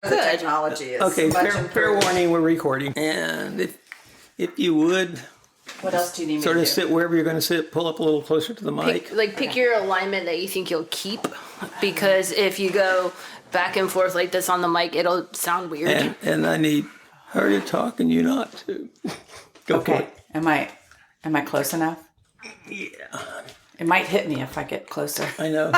The technology is Okay, much fair improved. warning, we're recording. And if you would, What else do you need me sort to of do? sit wherever you're going to sit, pull up a little closer to the mic. Pick your alignment that you think you'll keep, because if you go back and forth like this on the mic, it'll sound weird. And I need her to talk and you not to. Go for Okay. it. Am I close enough? Yeah, It might hit me if I get closer. I know.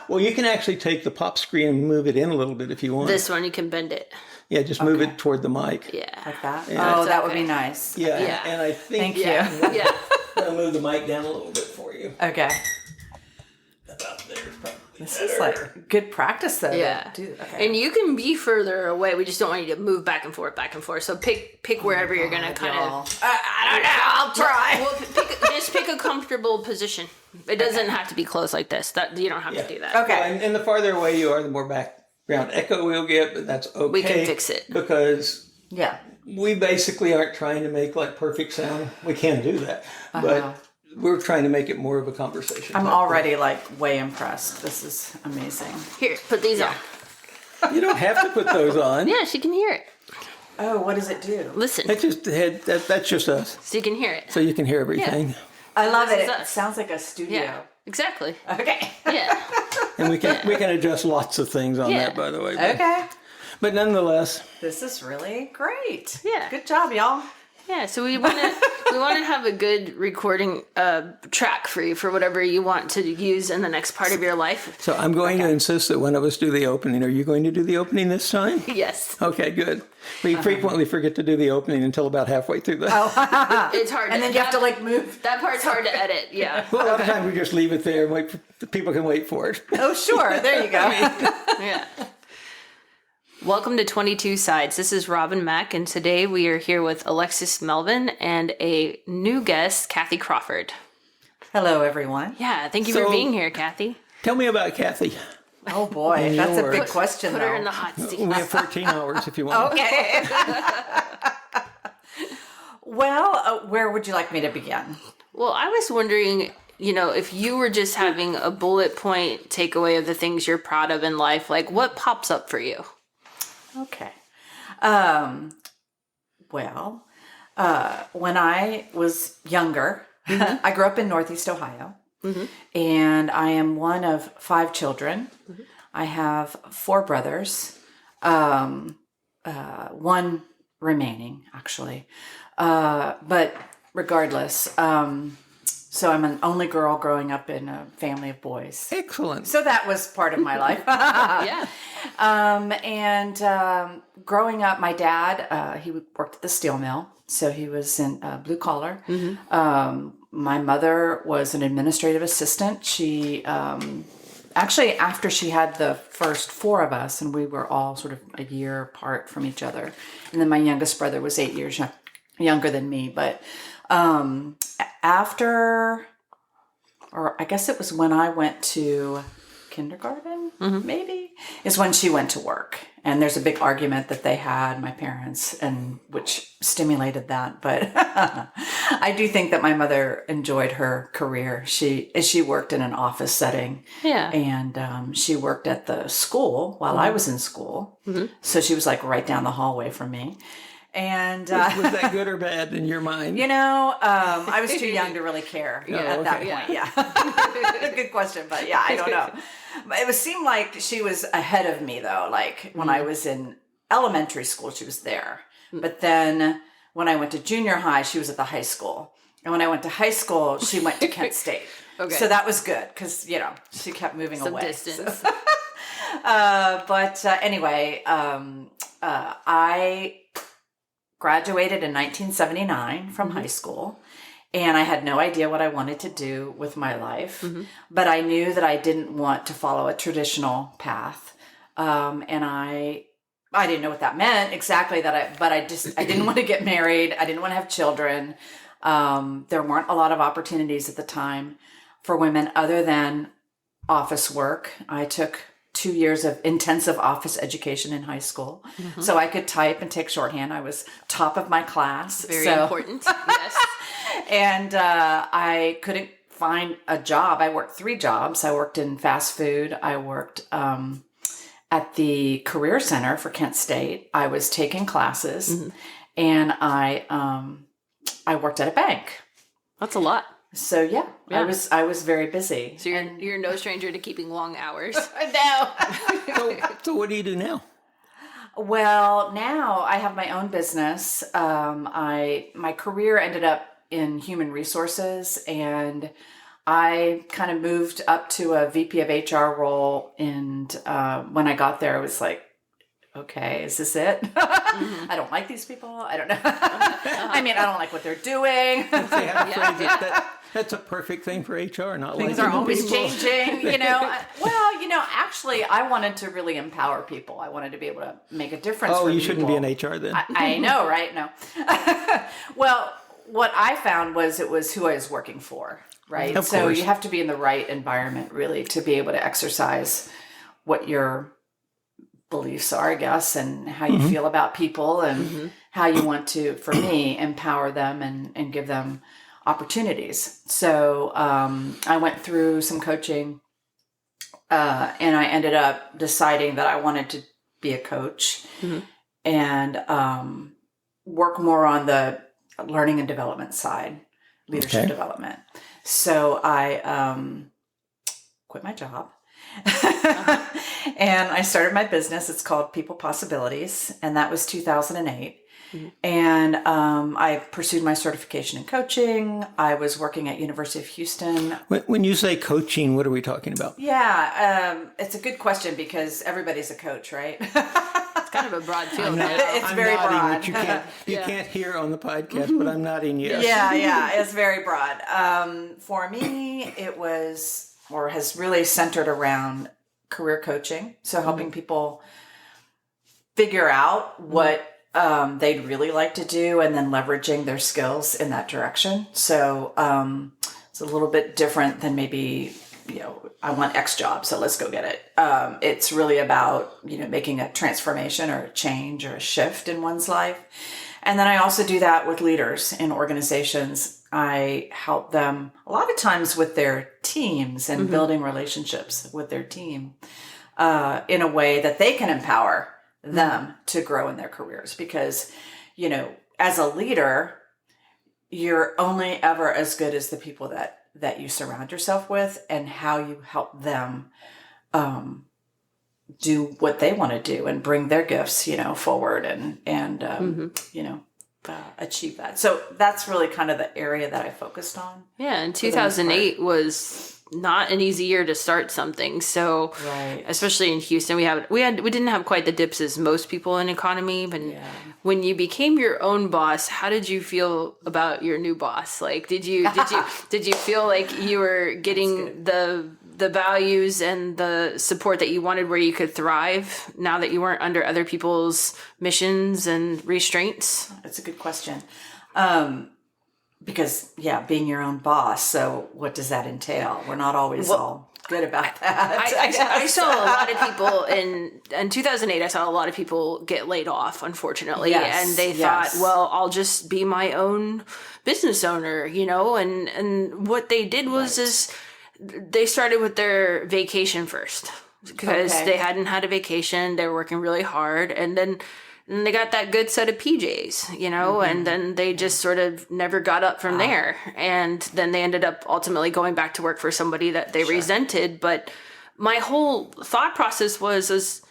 Well, you can actually take the pop screen and move it in a little bit if you want. This one, you can bend it. Yeah, just move it toward the mic. Yeah. Like that? Yeah. Oh, that would Okay. be nice. Yeah, Yeah. and I think Thank you. Yeah. I'm going to move the mic down a little bit for you. Okay. About there, probably. This is like good practice though. to Yeah. do- okay. And you can be further away. We just don't want you to move back and forth, back and forth. So pick wherever you're going to kind Y'all. of. I don't know. I'll try. Well, just pick a comfortable position. It doesn't have to be close like this. That you don't have to do that. Okay. Well, and the farther away you are, the more background echo we'll get, but that's okay. We can fix it. Because Yeah. we basically aren't trying to make like perfect sound. We can do that. But we're trying to make it more of a conversation. I'm already like way impressed. This is amazing. Here, put these on. You don't have to put those on. Yeah, she can hear it. Oh, what does it do? Listen, That's just that's just us. so you can hear it. So you can hear everything. I love it. This is It us. sounds like a studio. Yeah, exactly. Okay. Yeah. And we can adjust lots of things on Yeah. that, by the way. Okay. But nonetheless, This is really great. Yeah. Good job, y'all. Yeah, so we want to have a good recording track for you for whatever you want to use in the next part of your life. so I'm going to insist that one of us do the opening. Are you going to do the opening this time? Yes, Okay, good. We frequently forget to do the opening until about halfway through the... it's hard. And then you have to like move. that part's hard to edit. Yeah, Well, a lot of times we just leave it there and wait for, the people can wait for it. Oh, sure. There you go. yeah. Welcome to 22 Sides. This is Robin Mack, and today we are here with Alexis Melvin and a new guest, Kathi Crawford. Hello, everyone. Yeah, thank you So- for being here, Kathy. Tell me about Kathy. Oh, boy. In That's your a big words. question, Put though. her in the hot seat. We have 14 hours if you want. Okay. Well, where would you like me to begin? Well, I was wondering, if you were just having a bullet point takeaway of the things you're proud of in life, like what pops up for you? Okay. Well, when I was younger, I grew up in Northeast Ohio, and I am one of 5 children. I have 4 brothers, one remaining, actually. But regardless, so I'm an only girl growing up in a family of boys. Excellent. So that was part of my life. Yeah. Growing up, my dad, he worked at the steel mill. So he was in blue collar. My mother was an administrative assistant. She, actually, after she had the first 4 of us, and we were all sort of a year apart from each other. And then my youngest brother was 8 years younger than me. But after, or I guess it was when I went to kindergarten, maybe, is when she went to work. And there's a big argument that they had, my parents, and which stimulated that. But I do think that my mother enjoyed her career. She worked in an office setting. Yeah. And she worked at the school while I was in school. So she was like right down the hallway from me. And Was that good or bad in your mind? I was too young to really care at that okay. point. Yeah. Good question, but yeah, I don't know. It seemed like she was ahead of me though. Like when I was in elementary school, she was there. But then when I went to junior high, she was at the high school. And when I went to high school, she went to Kent State. Okay. So that was good because, she kept moving Some away. distance. So. Anyway, I graduated in 1979 from high school, and I had no idea what I wanted to do with my life, but I knew that I didn't want to follow a traditional path, and I didn't know what that meant exactly. But I didn't want to get married. I didn't want to have children. There weren't a lot of opportunities at the time for women other than office work. I took 2 years of intensive office education in high school. So I could type and take shorthand. I was top of my class. Very important. Yes. And I couldn't find a job. I worked 3 jobs. I worked in fast food. I worked at the Career Center for Kent State. I was taking classes, and I worked at a bank. That's a lot. So yeah. I was very busy. So you're no stranger to keeping long hours. No. So what do you do now? Well, now I have my own business. My career ended up in human resources, and I kind of moved up to a VP of HR role. And when I got there, I was like, okay, is this it? I don't like these people. I don't know. I mean, I don't like what they're doing. That's a perfect thing for HR, not Things like are always changing, you know. Well, actually, I wanted to really empower people. I wanted to be able to make a difference. Oh, for you people. shouldn't be in HR then. I know, right? No. Well, what I found was it was who I was working for, right? Of so course. you have to be in the right environment, really, to be able to exercise what your beliefs are, I guess, and how you feel about people, and how you want to, for me, empower them and give them opportunities. So I went through some coaching, and I ended up deciding that I wanted to be a coach and work more on the learning and development side, leadership development. So I quit my job. And I started my business. It's called People Possibilities, and that was 2008. And I pursued my certification in coaching. I was working at University of Houston. When you say coaching, what are we talking about? Yeah, it's a good question because everybody's a coach, right? It's kind of a broad field. It's I'm very nodding, broad. which you can't hear on the podcast, but I'm nodding yes. Yeah, it's very broad. For me, it was, or has really centered around career coaching. So helping people figure out what they'd really like to do, and then leveraging their skills in that direction. So it's a little bit different than maybe, I want X job, so let's go get it. It's really about, making a transformation or a change or a shift in one's life. And then I also do that with leaders in organizations. I help them a lot of times with their teams and building relationships with their team in a way that they can empower them to grow in their careers. Because, as a leader, you're only ever as good as the people that you surround yourself with, and how you help them do what they want to do and bring their gifts, forward and achieve that. So that's really kind of the area that I focused on. Yeah, and 2008 was not an easy year to start something. So, especially in Houston, we didn't have quite the dips as most people in economy. But when you became your own boss, how did you feel about your new boss? Like, did you feel like you were getting the values and the support that you wanted, where you could thrive now that you weren't under other people's missions and restraints? That's a good question. Because, being your own boss. So what does that entail? We're not always all good about that. I saw a lot of people in 2008, I saw a lot of people get laid off, unfortunately. And they thought, well, I'll just be my own business owner, and what they did was they started with their vacation first, because they hadn't had a vacation. They were working really hard. And then they got that good set of PJs, and then they just sort of never got up from there. And then they ended up ultimately going back to work for somebody that they resented. But my whole thought process was,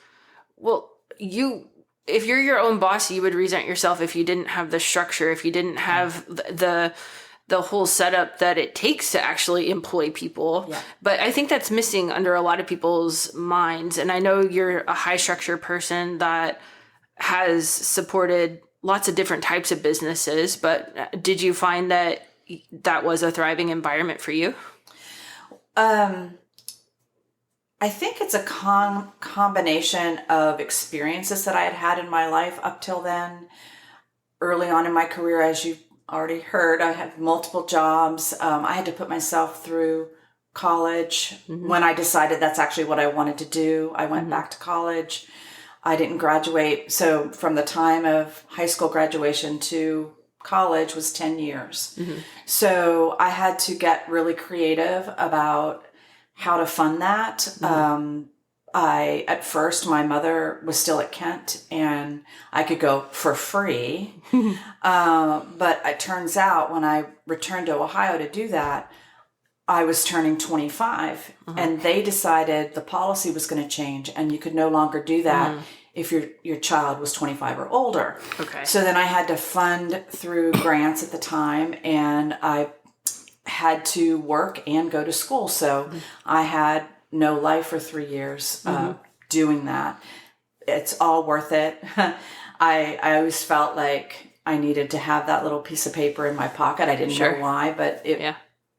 well, if you're your own boss, you would resent yourself if you didn't have the structure, if you didn't have the whole setup that it takes to actually employ people. Yeah. But I think that's missing under a lot of people's minds. And I know you're a high structure person that has supported lots of different types of businesses, but did you find that was a thriving environment for you? I think it's a combination of experiences that I had in my life up till then. Early on in my career, as you've already heard, I had multiple jobs. I had to put myself through college. When I decided that's actually what I wanted to do, I went back to college. I didn't graduate. So from the time of high school graduation to college was 10 years. So I had to get really creative about how to fund that. at first, my mother was still at Kent and I could go for free. But it turns out when I returned to Ohio to do that, I was turning 25 and they decided the policy was going to change and you could no longer do that if your child was 25 or older. Okay. So then I had to fund through grants at the time and I had to work and go to school. So I had no life for 3 years doing that. It's all worth it. I always felt like I needed to have that little piece of paper in my pocket. I didn't know why, but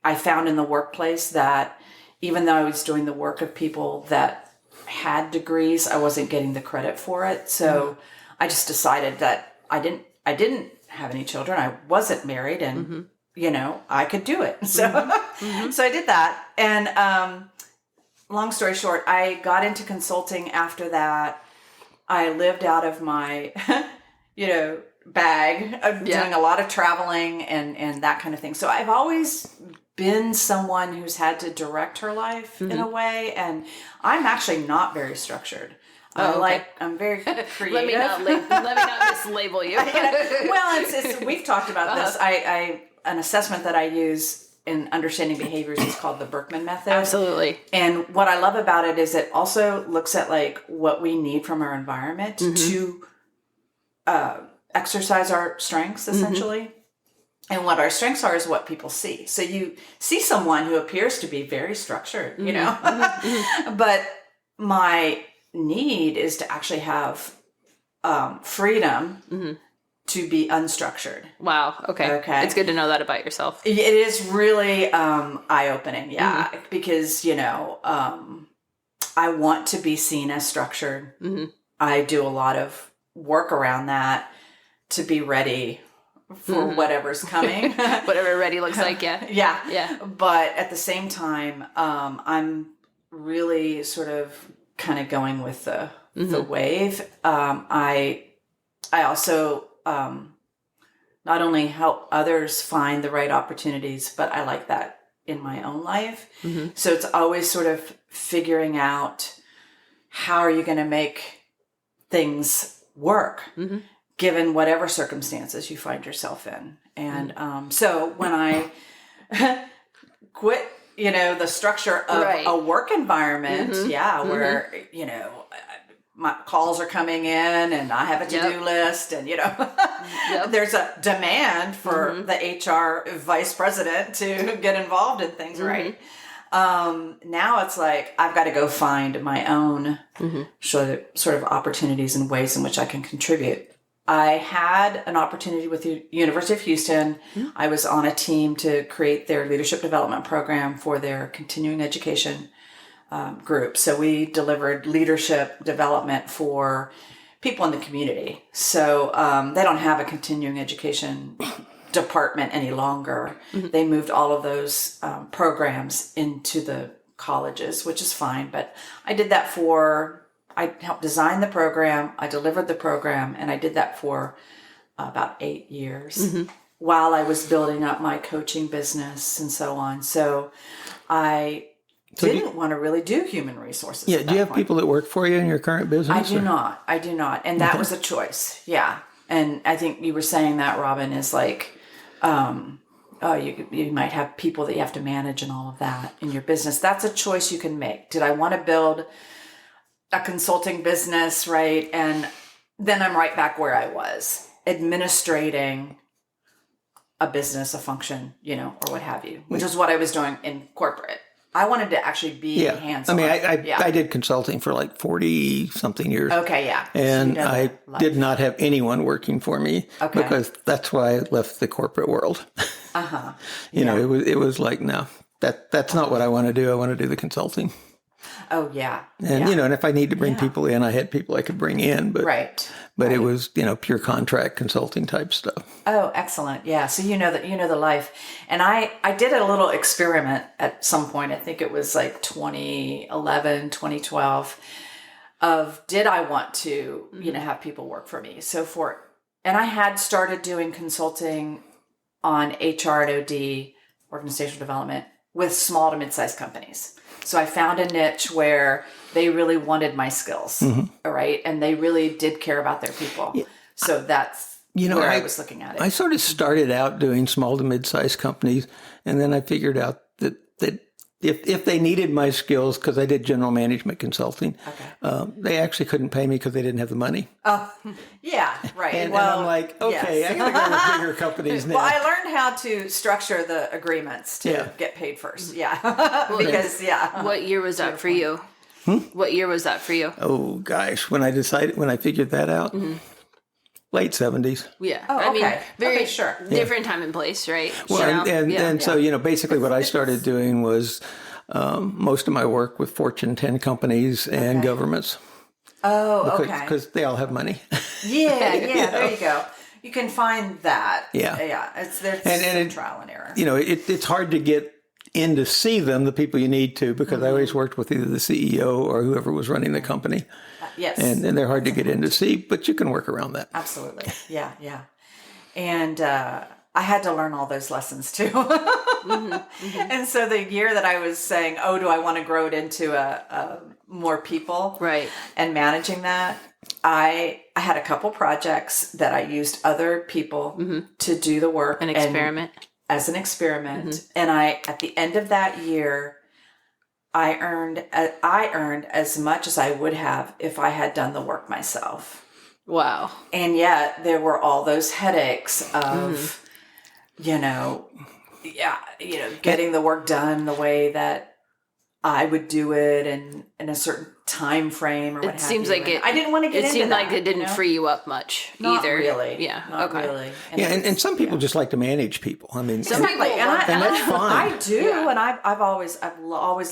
I found in the workplace that even though I was doing the work of people that had degrees, I wasn't getting the credit for it. So I just decided that I didn't have any children. I wasn't married and, I could do it. So, so I did that. And, long story short, I got into consulting after that. I lived out of my, bag of doing a lot of traveling and that kind of thing. So I've always been someone who's had to direct her life in a way. And I'm actually not very structured. I'm very creative. let me not mislabel you. Well, it's we've talked about this. An assessment that I use in understanding behaviors is called the Berkman method. Absolutely. And what I love about it is it also looks at like what we need from our environment to exercise our strengths essentially. And what our strengths are is what people see. So you see someone who appears to be very structured, but my need is to actually have freedom to be unstructured. Wow. Okay. It's good to know that about yourself. It is really eye-opening. Yeah. Because, I want to be seen as structured. I do a lot of work around that to be ready for whatever's coming. Whatever ready looks like. Yeah. Yeah. But at the same time, I'm really sort of kind of going with the wave. I also not only help others find the right opportunities, but I like that in my own life. So it's always sort of figuring out how are you going to make things work given whatever circumstances you find yourself in. And so when I quit, the structure of a work environment, where, my calls are coming in and I have a to-do list and, there's a demand for the HR vice president to get involved in things, right? Now it's like, I've got to go find my own sort of opportunities and ways in which I can contribute. I had an opportunity with the University of Houston. I was on a team to create their leadership development program for their continuing education group. So we delivered leadership development for people in the community. So they don't have a continuing education department any longer. They moved all of those programs into the colleges, which is fine. But I did that I helped design the program, I delivered the program, and I did that for about 8 years while I was building up my coaching business and so on. So I didn't want to really do human resources. Yeah. Do you have people that work for you in your current business? I do not. And that was a choice. Yeah. And I think you were saying that, Robin, is like, you might have people that you have to manage and all of that in your business. That's a choice you can make. Did I want to build a consulting business, right? And then I'm right back where I was, administrating a business, a function, or what have you, which is what I was doing in corporate. I wanted to actually be hands-on. I mean, I did consulting for like 40 something years. Okay, yeah. And I did not have anyone working for me because that's why I left the corporate world. It was like, no, that's not what I want to do. I want to do the consulting. Oh, yeah. And, and if I need to bring people in, I had people I could bring in. But it was, pure contract consulting type stuff. Oh, excellent. Yeah. So you know the life. And I did a little experiment at some point. I think it was like 2011, 2012 of did I want to, have people work for me? And I had started doing consulting on HR and OD, organizational development, with small to mid-sized companies. So I found a niche where they really wanted my skills, all right? And they really did care about their people. Yeah. So that's where I was looking at it. I sort of started out doing small to mid-sized companies, and then I figured out that if they needed my skills, because I did general management consulting, they actually couldn't pay me because they didn't have the money. Oh, yeah, right. And I'm like, okay, yes. I got to go with bigger companies now. Well, I learned how to structure the agreements to get paid first. Yeah, because What year was that for you? What year was that for you? Oh gosh, when I figured that out. Late 70s. Yeah. Oh, I mean, very sure. Different time and place, right? Well, so, basically what I started doing was most of my work with Fortune 10 companies and governments. Oh, Because they all have money. Yeah, there you go. You can find that. Yeah. Yeah. It's trial and error. It's hard to get in to see them, the people you need to, because I always worked with either the CEO or whoever was running the company. Yes. And they're hard to get in to see, but you can work around that. Absolutely. Yeah. And I had to learn all those lessons too. And so the year that I was saying, do I want to grow it into a more people? Right. And managing that, I had a couple projects that I used other people to do the work. An experiment. As an experiment. And at the end of that year, I earned as much as I would have if I had done the work myself. Wow. And yet there were all those headaches of, getting the work done the way that I would do it and in a certain time frame or what have you. It seems like I didn't want to get into that. It seemed like it didn't free you up much either. Not really. Yeah. Not really. And some people just like to manage people. I mean, some people, and that's fine. I do, and I've always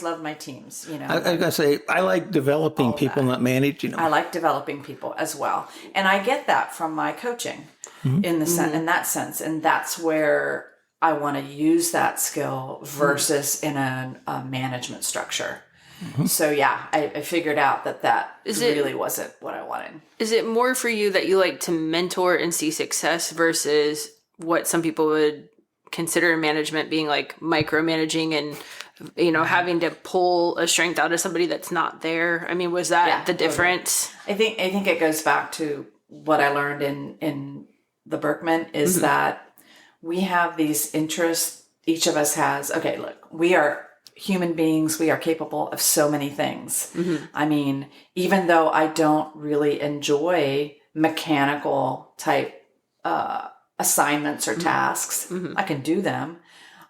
loved my teams. I was gonna say I like developing people, not managing them. I like developing people as well, and I get that from my coaching in that sense, and that's where I want to use that skill versus in a management structure. So I figured out that really wasn't what I wanted. Is it more for you that you like to mentor and see success versus what some people would consider management being like micromanaging and having to pull a strength out of somebody that's not there? I mean, was that the difference? I think it goes back to what I learned in the Berkman is that we have these interests. Each of us has, look, we are human beings. We are capable of so many things. I mean, even though I don't really enjoy mechanical type assignments or tasks, I can do them.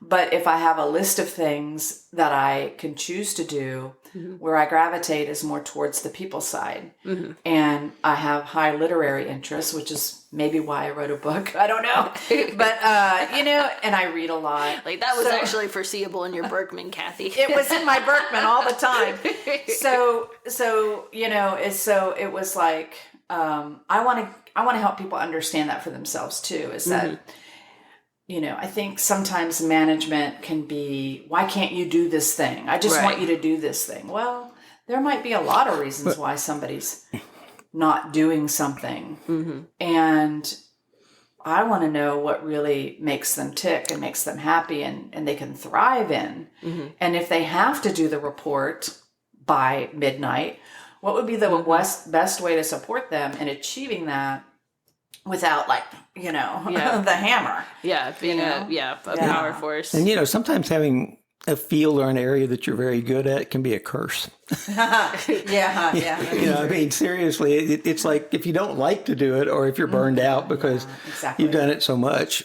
But if I have a list of things that I can choose to do, where I gravitate is more towards the people side. And I have high literary interests, which is maybe why I wrote a book. I don't know. But, and I read a lot. Like that was actually foreseeable in your Berkman, Kathy. It was in my Berkman all the time. So it was like, I want to help people understand that for themselves too, is that, I think sometimes management can be, why can't you do this thing? I just want you to do this thing. Well, there might be a lot of reasons why somebody's not doing something. And I want to know what really makes them tick and makes them happy and they can thrive in. And if they have to do the report by midnight, what would be the best way to support them in achieving that without the hammer? Yeah, being a power force. And sometimes having a field or an area that you're very good at can be a curse. I mean, seriously, it's like if you don't like to do it, or if you're burned out because you've done it so much,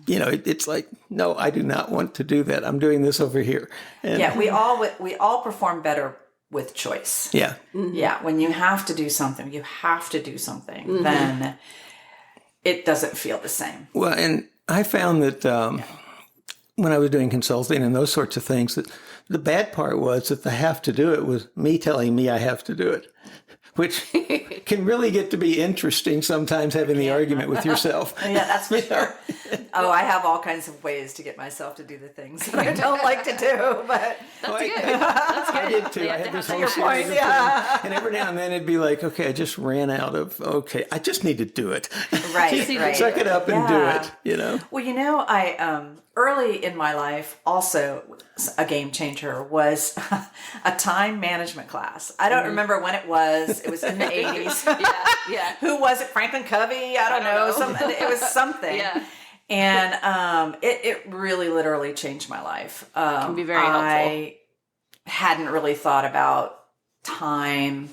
it's like, no, I do not want to do that. I'm doing this over here. And, we all perform better with choice. Yeah. Yeah. When you have to do something, then it doesn't feel the same. Well, and I found that when I was doing consulting and those sorts of things, that the bad part was that the have to do it was me telling me I have to do it, which can really get to be interesting sometimes, having the argument with yourself. Yeah, that's for sure. Oh, I have all kinds of ways to get myself to do the things that I don't like to do, but That's good. That's good. I did too. You I have had to this have whole that series point. of things. And every now and then it'd be like, okay, I just ran out of, okay, I just need to do it. right, right. Suck it up and do it, you know? Well, I early in my life, also a game changer was a time management class. I don't remember when it was. It was in the 80s. Yeah. Who was it? Franklin Covey? I don't know. It was something. Yeah. And it really literally changed my life. It can be very helpful. I hadn't really thought about time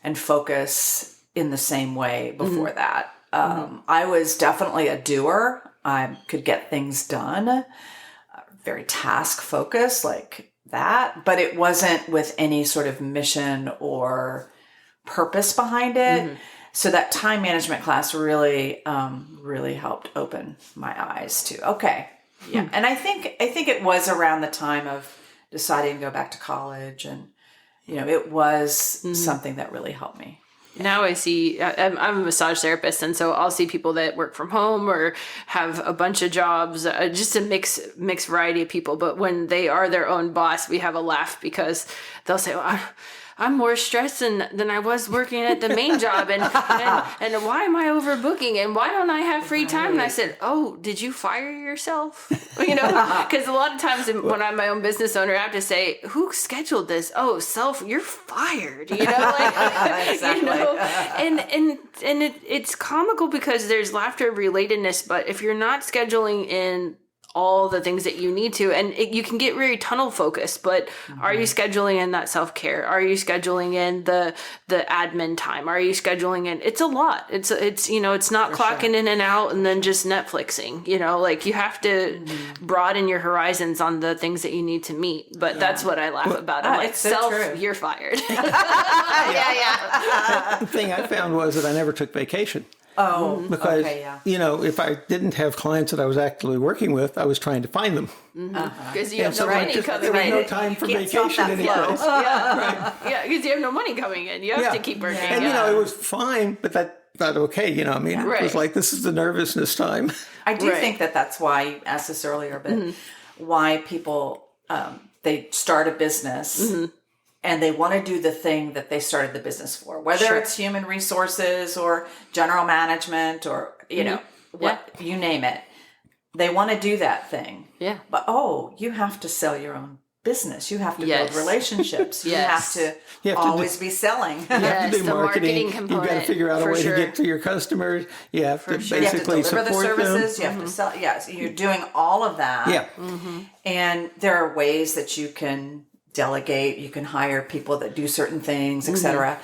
and focus in the same way before that. I was definitely a doer. I could get things done, very task focused like that, but it wasn't with any sort of mission or purpose behind it. So that time management class really, really helped open my eyes to, okay. Yeah. And I think it was around the time of deciding to go back to college, and, it was something that really helped me. Now I see, I'm a massage therapist, and so I'll see people that work from home or have a bunch of jobs, just a mixed variety of people. But when they are their own boss, we have a laugh because they'll say, well, I'm more stressed than I was working at the main job. And why am I overbooking? And why don't I have free time? And I said, oh, did you fire yourself? Because a lot of times when I'm my own business owner, I have to say, who scheduled this? Oh, you're fired. Exactly. And it's comical because there's laughter of relatedness. But if you're not scheduling in all the things that you need to, and you can get very tunnel focused, but are you scheduling in that self-care? Are you scheduling in the admin time? Are you scheduling in, it's a lot. It's not For clocking sure. in and out and then just Netflixing, you have to broaden your horizons on the things that you need to meet. But that's what I laugh about. I'm like, it's so true. you're fired. The thing I found was that I never took vacation. Oh, Because, okay, yeah. if I didn't have clients that I was actively working with, I was trying to find them. Because you have no So money coming there was in. no time for can't stop vacation that flow. anyplace. Yeah, because you have no money coming in. You have to keep working. And, it was fine, but that's not okay. It Right. was like, this is the nervousness time. I do Right. think that's why you asked this earlier, but why people, they start a business and they want to do the thing that they started the business for, whether it's human resources or general management or, you name it. They want to do that thing. Yeah. But, you have to sell your own business. You have to Yes. build relationships. Yes. You have to always be selling. You have to do the marketing You've got to component, figure out a for way sure. to get to your customers. You have to You have to basically deliver the support services. them. You have to sell. Yes, you're doing all of that. Yeah. And there are ways that you can delegate. You can hire people that do certain things, etc.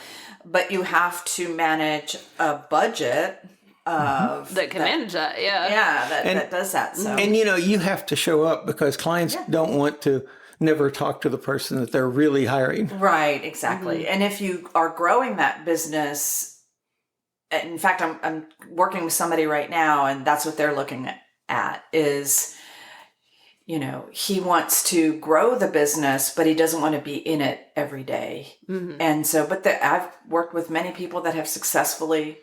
But you have to manage a budget of That can manage that, yeah. Yeah, that does that. So And, you have to show up because clients don't want to never talk to the person that they're really hiring. right, exactly. And if you are growing that business, in fact, I'm working with somebody right now, and that's what they're looking at is, he wants to grow the business, but he doesn't want to be in it every day. And so, I've worked with many people that have successfully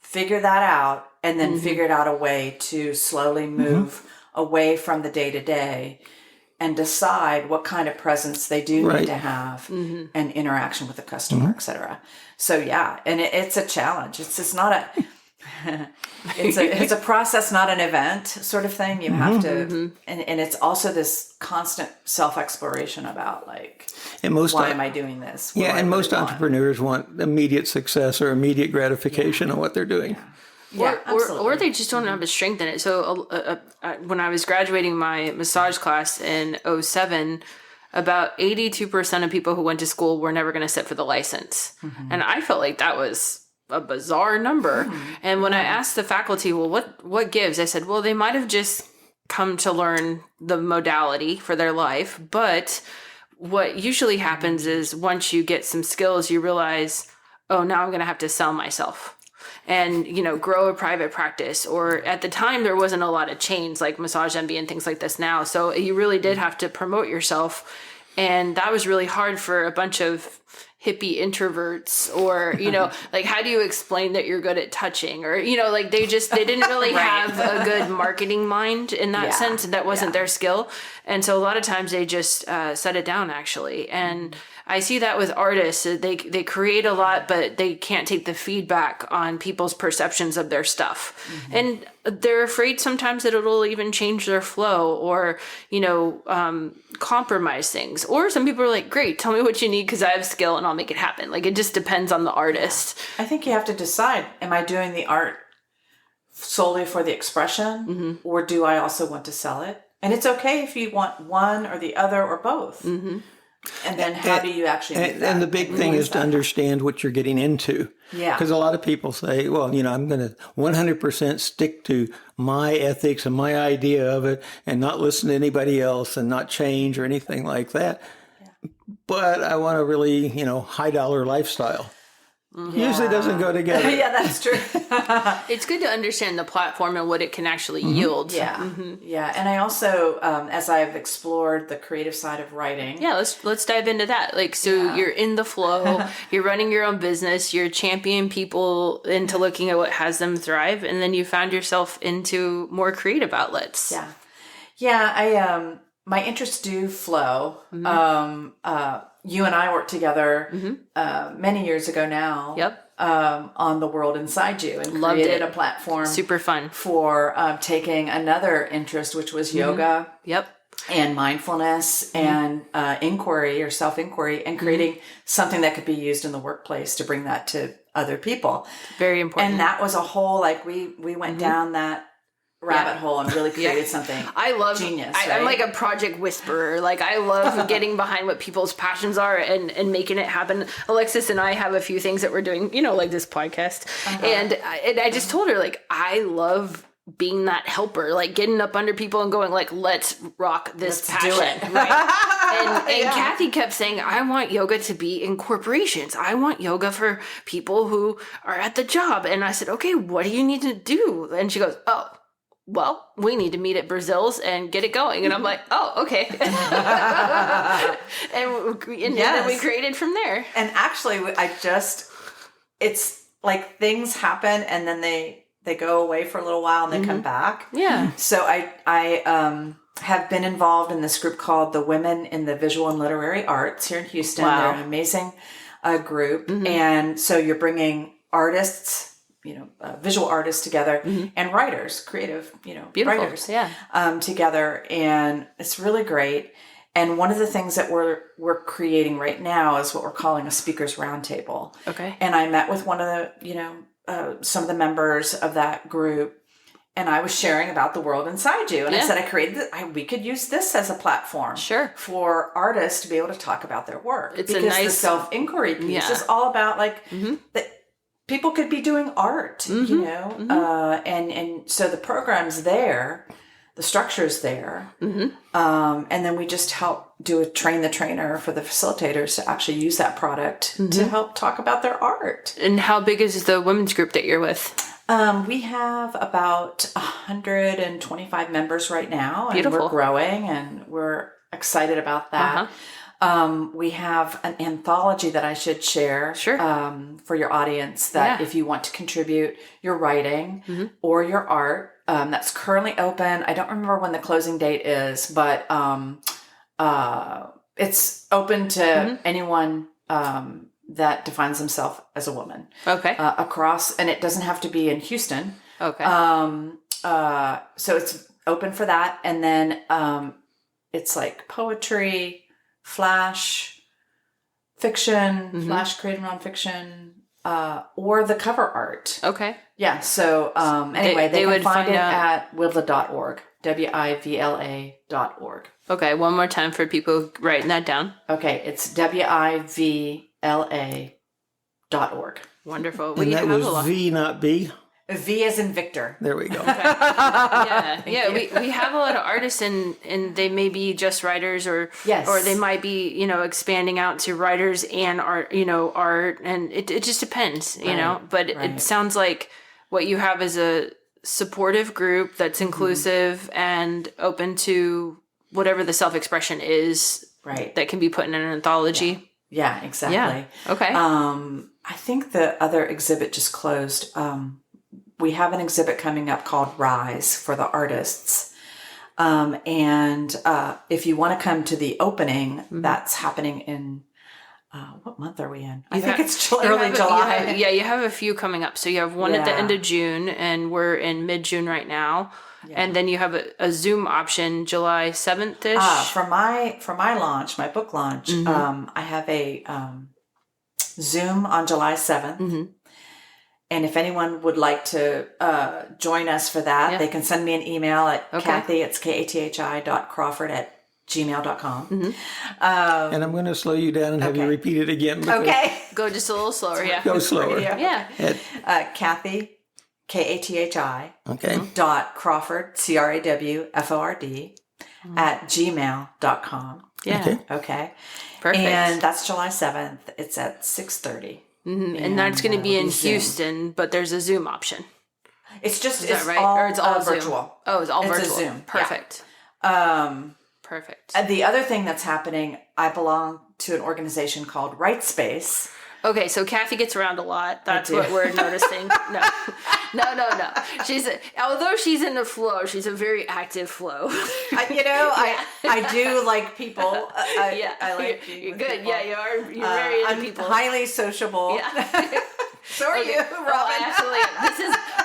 figured that out and then figured out a way to slowly move away from the day to day and decide what kind of presence they do need to have and interaction with the customer, et cetera. So and it's a challenge. It's just not it's a process, not an event sort of thing. You have to, and it's also this constant self-exploration about why am I doing this? What do I and really most want? entrepreneurs want immediate success or immediate gratification on what they're doing. Or they just don't have the strength in it. So when I was graduating my massage class in 2007, about 82% of people who went to school were never going to sit for the license. And I felt like that was a bizarre number. And when I asked the faculty, well, what gives? I said, well, they might have just come to learn the modality for their life. But what usually happens is once you get some skills, you realize, oh, now I'm going to have to sell myself. And, grow a private practice. Or at the time, there wasn't a lot of chains like Massage MB and things like this now. So you really did have to promote yourself. And that was really hard for a bunch of hippie introverts, or, you know, like, how do you explain that you're good at touching, or, you know, like, they didn't really have a good marketing mind in that sense, and that wasn't their skill. And so a lot of times they just set it down, actually. And I see that with artists. They create a lot, but they can't take the feedback on people's perceptions of their stuff. And they're afraid sometimes that it'll even change their flow, or, you know, compromise things. Or some people are like, great, tell me what you need because I have skill and I'll make it happen. Like, it just depends on the artist. I think you have to decide, am I doing the art solely for the expression, or do I also want to sell it? And it's okay if you want one or the other or both. And then how do you actually do that? And the big thing is to understand what you're getting into. Yeah. Because a lot of people say, well, you know, I'm going to 100% stick to my ethics and my idea of it and not listen to anybody else and not change or anything like that. Yeah. But I want a really, you know, high dollar lifestyle. Usually doesn't go together. Yeah, that's true. It's good to understand the platform and what it can actually yield. Yeah. Yeah. And I also, as I've explored the creative side of writing. Yeah, let's dive into that. Like, so you're in the flow, you're running your own business, you're championing people into looking at what has them thrive, and then you found yourself into more creative outlets. Yeah. Yeah, my interests do flow. You and I worked together many years ago now. Yep. On the World Inside You, and created a platform. Super fun. For taking another interest, which was yoga. Yep. And mindfulness and inquiry or self-inquiry, and creating something that could be used in the workplace to bring that to other people. Very important. And that was a whole, like, we went down that rabbit hole and really created something. I love genius. I'm like a project whisperer. Like, I love getting behind what people's passions are and making it happen. Alexis and I have a few things that we're doing, you know, like this podcast. And I just told her, like, I love being that helper, like getting up under people and going, like, let's rock this passion. Do it. Right? And Kathi kept saying, I want yoga to be in corporations. I want yoga for people who are at the job. And I said, okay, what do you need to do? And she goes, oh, well, we need to meet at Brazil's and get it going. And I'm like, oh, okay. and then we created from there. And actually, it's like things happen and then they go away for a little while and they come back. Yeah. So I have been involved in this group called the Women in the Visual and Literary Arts here in Houston. Wow. They're an amazing group. And so you're bringing artists, you know, visual artists together and writers, creative, you know, Beautiful. writers together. And it's really great. And one of the things that we're creating right now is what we're calling a speakers roundtable. Okay. And I met with one of the, you know, some of the members of that group, and I was sharing about the World Inside You. And I said, I created this, we could use this as a platform for artists to be able to talk about their work. It's because a nice the self-inquiry piece is all about, like, that people could be doing art, you know, and so the program's there, the structure's there, and then we just help train the trainer for the facilitators to actually use that product to help talk about their art. And how big is the women's group that you're with? We have about 125 members right now. Beautiful. And we're growing, and we're excited about that. We have an anthology that I should share for your audience that if you want to contribute your writing or your art, that's currently open. I don't remember when the closing date is, but it's open to anyone that defines themselves as a woman. Okay. Across, and it doesn't have to be in Houston. Okay. So it's open for that. And then it's like poetry, flash fiction, flash creative nonfiction, or the cover art. Okay. Yeah. So anyway, they can find it at WIVLA.org. WIVLA.org. Okay. One more time for people writing that down. Okay. It's WIVLA.org. Wonderful. And that was V, not B? V as in Victor. There we go. Yeah. We have a lot of artists and they may be just writers or they might be, you know, expanding out to writers and art, you know, art, and it just depends, you know, but it sounds like what you have is a supportive group that's inclusive and open to whatever the self-expression is that can be put in an anthology. Yeah, exactly. Yeah. Okay. I think the other exhibit just closed. We have an exhibit coming up called Rise for the artists. And if you want to come to the opening, that's happening in, what month are we in? I think it's early July. You have a few coming up. So you have one at the end of June, and we're in mid-June right now. Yeah. And then you have a Zoom option July 7th-ish. For my launch, my book launch, I have a Zoom on July 7th. Mm-hmm. And if anyone would like to join us for that, they can send me an email at Kathi, it's kathi.crawford@gmail.com. Mm-hmm. And I'm going to slow you down and have you repeat it again. Okay. Go just a little slower, Go slower. Yeah. Kathi, Kathi, okay. .Crawford, CRAWFORD, at gmail.com. Yeah. Okay. Perfect. And that's July 7th. It's at 6:30. Mm-hmm. And that's going to be in Houston, but there's a Zoom option. It's just, it's right? Or it's all virtual. Oh, it's all virtual. It's a Zoom. Perfect. Yeah. Perfect. The other thing that's happening, I belong to an organization called Rightspace. Okay, so Kathi gets around a lot. That's what we're noticing. No. Although she's in the flow, she's a very active flow. I do like people. I like being with good. people. Yeah, you are. You're very into people. I'm highly sociable. Yeah. So are you, Robin. Absolutely.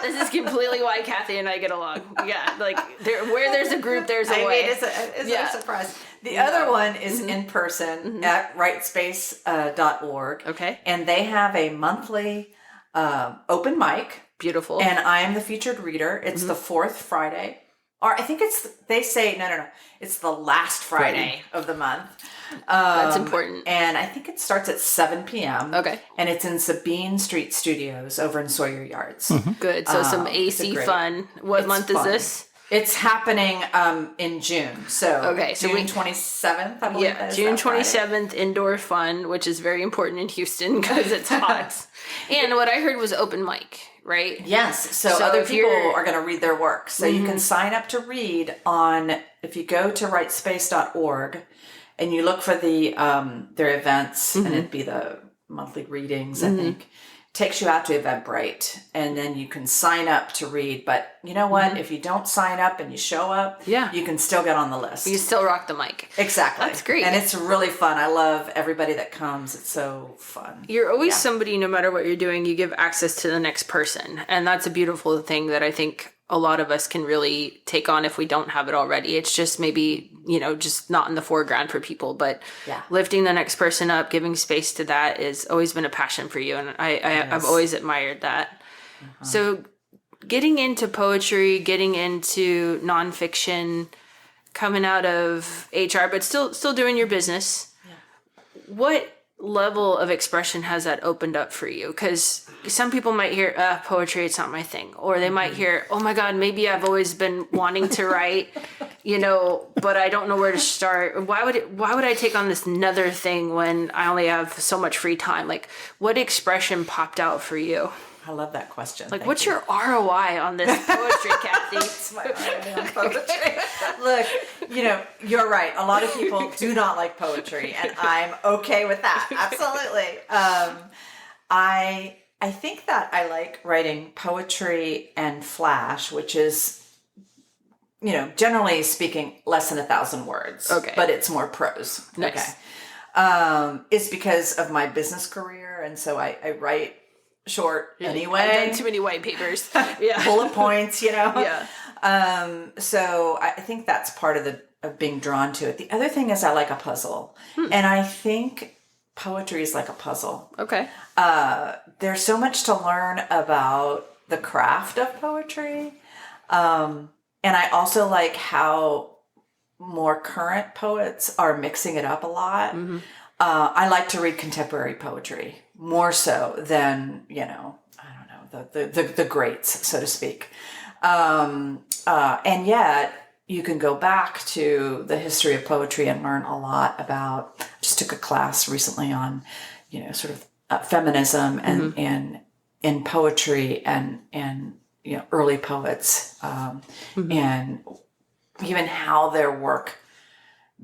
This is completely why Kathi and I get along. Yeah, like where there's a group, there's a way. It's a surprise. The other one is in person at rightspace.org. Okay. And they have a monthly open mic. Beautiful. And I am the featured reader. It's the fourth Friday. Or I think they say, no. It's the last Friday of the month. That's important. And I think it starts at 7 p.m. Okay. And it's in Sabine Street Studios over in Sawyer Yards. Mm-hmm. Good. So some AC fun. What month is this? It's happening in June. So June 27th, I believe. Yeah, June 27th, indoor fun, which is very important in Houston because it's hot. And what I heard was open mic, right? Yes. So other people are going to read their work. So you can sign up to read if you go to rightspace.org and you look for their events, and it'd be the monthly readings, I think. Takes you out to Eventbrite, and then you can sign up to read. But you know what? If you don't sign up and you show up, you can still get on the list. You still rock the mic. Exactly. That's great. And it's really fun. I love everybody that comes. It's so fun. You're always somebody, no matter what you're doing, you give access to the next person. And that's a beautiful thing that I think a lot of us can really take on if we don't have it already. It's just maybe, just not in the foreground for people, but lifting the next person up, giving space to that has always been a passion for you. And I've always admired that. So getting into poetry, getting into nonfiction, coming out of HR, but still doing your business. Yeah. What level of expression has that opened up for you? Because some people might hear poetry, it's not my thing, or they might hear, oh my god, maybe I've always been wanting to write, but I don't know where to start. Why would I take on this another thing when I only have so much free time? Like, what expression popped out for you? I love that question. Like, what's your ROI on this poetry, Kathi? It's my ROI on poetry. Look, you're right. A lot of people do not like poetry, and I'm okay with that. Absolutely. I think that I like writing poetry and flash, which is, generally speaking, less than 1,000 words. Okay. But it's more prose. Nice. Okay. It's because of my business career, and so I write short anyway. I've done too many white papers. Yeah. Bullet points, Yeah. So I think that's part of being drawn to it. The other thing is I like a puzzle. And I think poetry is like a puzzle. Okay. There's so much to learn about the craft of poetry. And I also like how more current poets are mixing it up a lot. Mm-hmm. I like to read contemporary poetry more so than, I don't know, the greats, so to speak. And yet you can go back to the history of poetry and learn a lot about, I just took a class recently on, sort of feminism and in poetry and early poets, and even how their work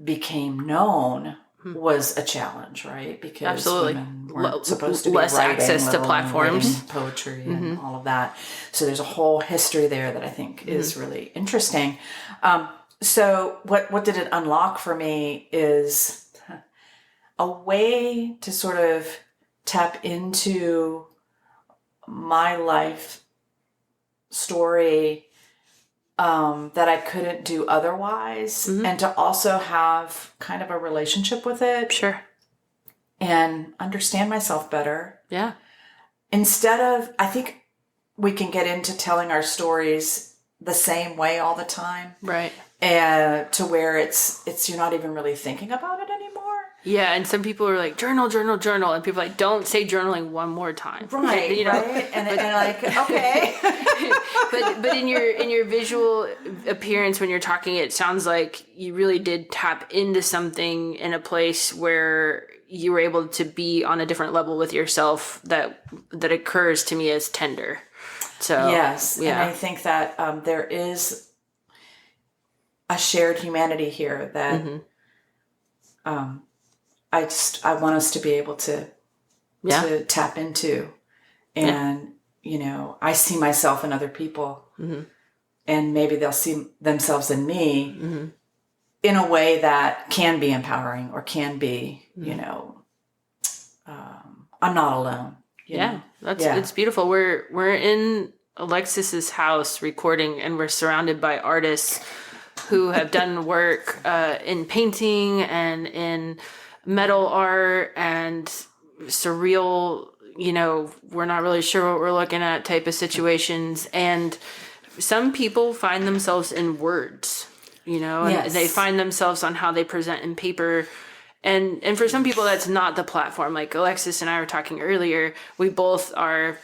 became known was a challenge, right? Because absolutely women weren't supposed to be less writing, access to writing platforms, poetry, and all of that. So there's a whole history there that I think is really interesting. So what did it unlock for me is a way to sort of tap into my life story that I couldn't do otherwise, and to also have kind of a relationship with it. Sure. And understand myself better. Yeah. Instead of, I think we can get into telling our stories the same way all the time. Right. To where it's you're not even really thinking about it anymore. Yeah, and some people are like, journal, journal, journal. And people are like, don't say journaling one more time. Right, you know? right. And like, okay. but in your visual appearance when you're talking, it sounds like you really did tap into something in a place where you were able to be on a different level with yourself that occurs to me as tender. So yes, yeah. And I think that there is a shared humanity here that I want us to be able to tap into. And, I see myself in other people, and maybe they'll see themselves in me in a way that can be empowering or can be, I'm not alone. You know? It's beautiful. We're in Alexis's house recording, and we're surrounded by artists who have done work in painting and in metal art and surreal, we're not really sure what we're looking at type of situations. And some people find themselves in words, and they find themselves on how they present in paper. And for some people, that's not the platform. Like Alexis and I were talking earlier, we both are,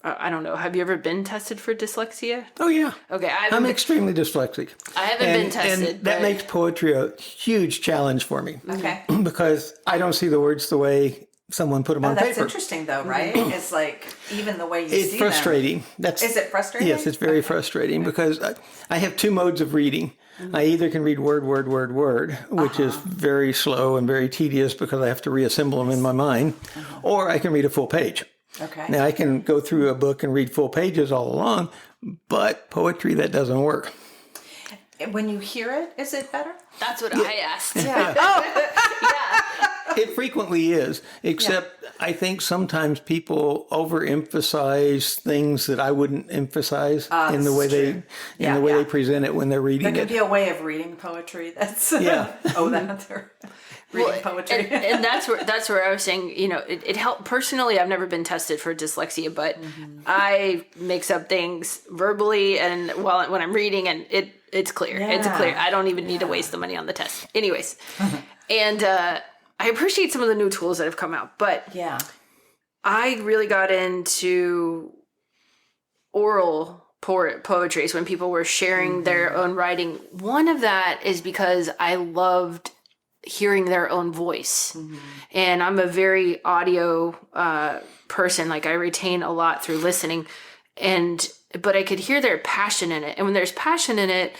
I don't know, have you ever been tested for dyslexia? Oh, yeah. Okay. I'm extremely dyslexic. I haven't been tested. And that makes poetry a huge challenge for me. Okay. Because I don't see the words the way someone put them on that's paper. That's interesting, though, right? It's like, even the way you see It's frustrating. them. Is it frustrating? Yes, it's very frustrating because I have two modes of reading. I either can read word, which is very slow and very tedious because I have to reassemble them in my mind, or I can read a full page. Okay. Now, I can go through a book and read full pages all along, but poetry, that doesn't work. When you hear it, is it better? That's what I asked. Yeah. It frequently is, except I think sometimes people overemphasize things that I wouldn't emphasize in the way they they present it when they're reading it. There could be a way of reading poetry that's they're reading poetry. And that's where I was saying, it helped. Personally, I've never been tested for dyslexia, but I mix up things verbally and when I'm reading, and it's clear. Yeah. It's clear. I don't even need to waste the money on the test. Anyways, and I appreciate some of the new tools that have come out, but I really got into oral poetry. So when people were sharing their own writing, one of that is because I loved hearing their own voice. And I'm a very audio person. Like I retain a lot through listening, but I could hear their passion in it. And when there's passion in it,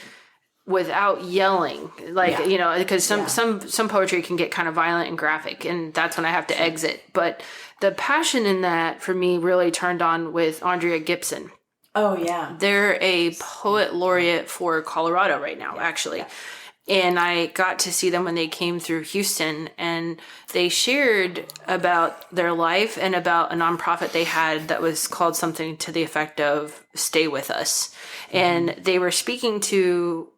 without yelling, because some poetry can get kind of violent and graphic, and that's when I have to exit. But the passion in that for me really turned on with Andrea Gibson. Oh yeah, they're a poet laureate for Colorado right now, actually. Yeah. And I got to see them when they came through Houston, and they shared about their life and about a nonprofit they had that was called something to the effect of Stay With Us. And they were speaking to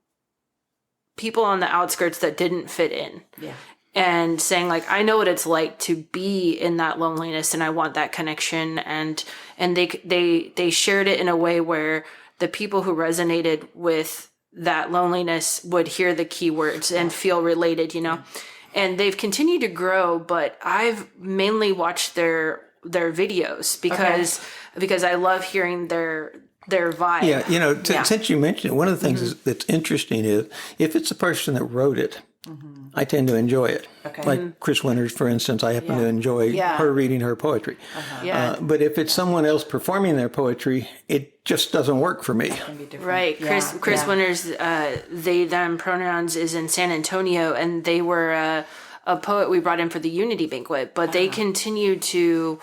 people on the outskirts that didn't fit in. Yeah. And saying like, I know what it's like to be in that loneliness, and I want that connection. And they shared it in a way where the people who resonated with that loneliness would hear the keywords and feel related, and they've continued to grow, but I've mainly watched their videos because I love hearing their vibe. Yeah, since you mentioned it, one of the things that's interesting is if it's the person that wrote it, I tend to enjoy it. Okay. Like Chris Winters, for instance, I happen to enjoy her reading her poetry. But if it's someone else performing their poetry, it just doesn't work for me. Right. Chris Winters, they, them pronouns is in San Antonio, and they were a poet we brought in for the Unity Banquet, but they continue to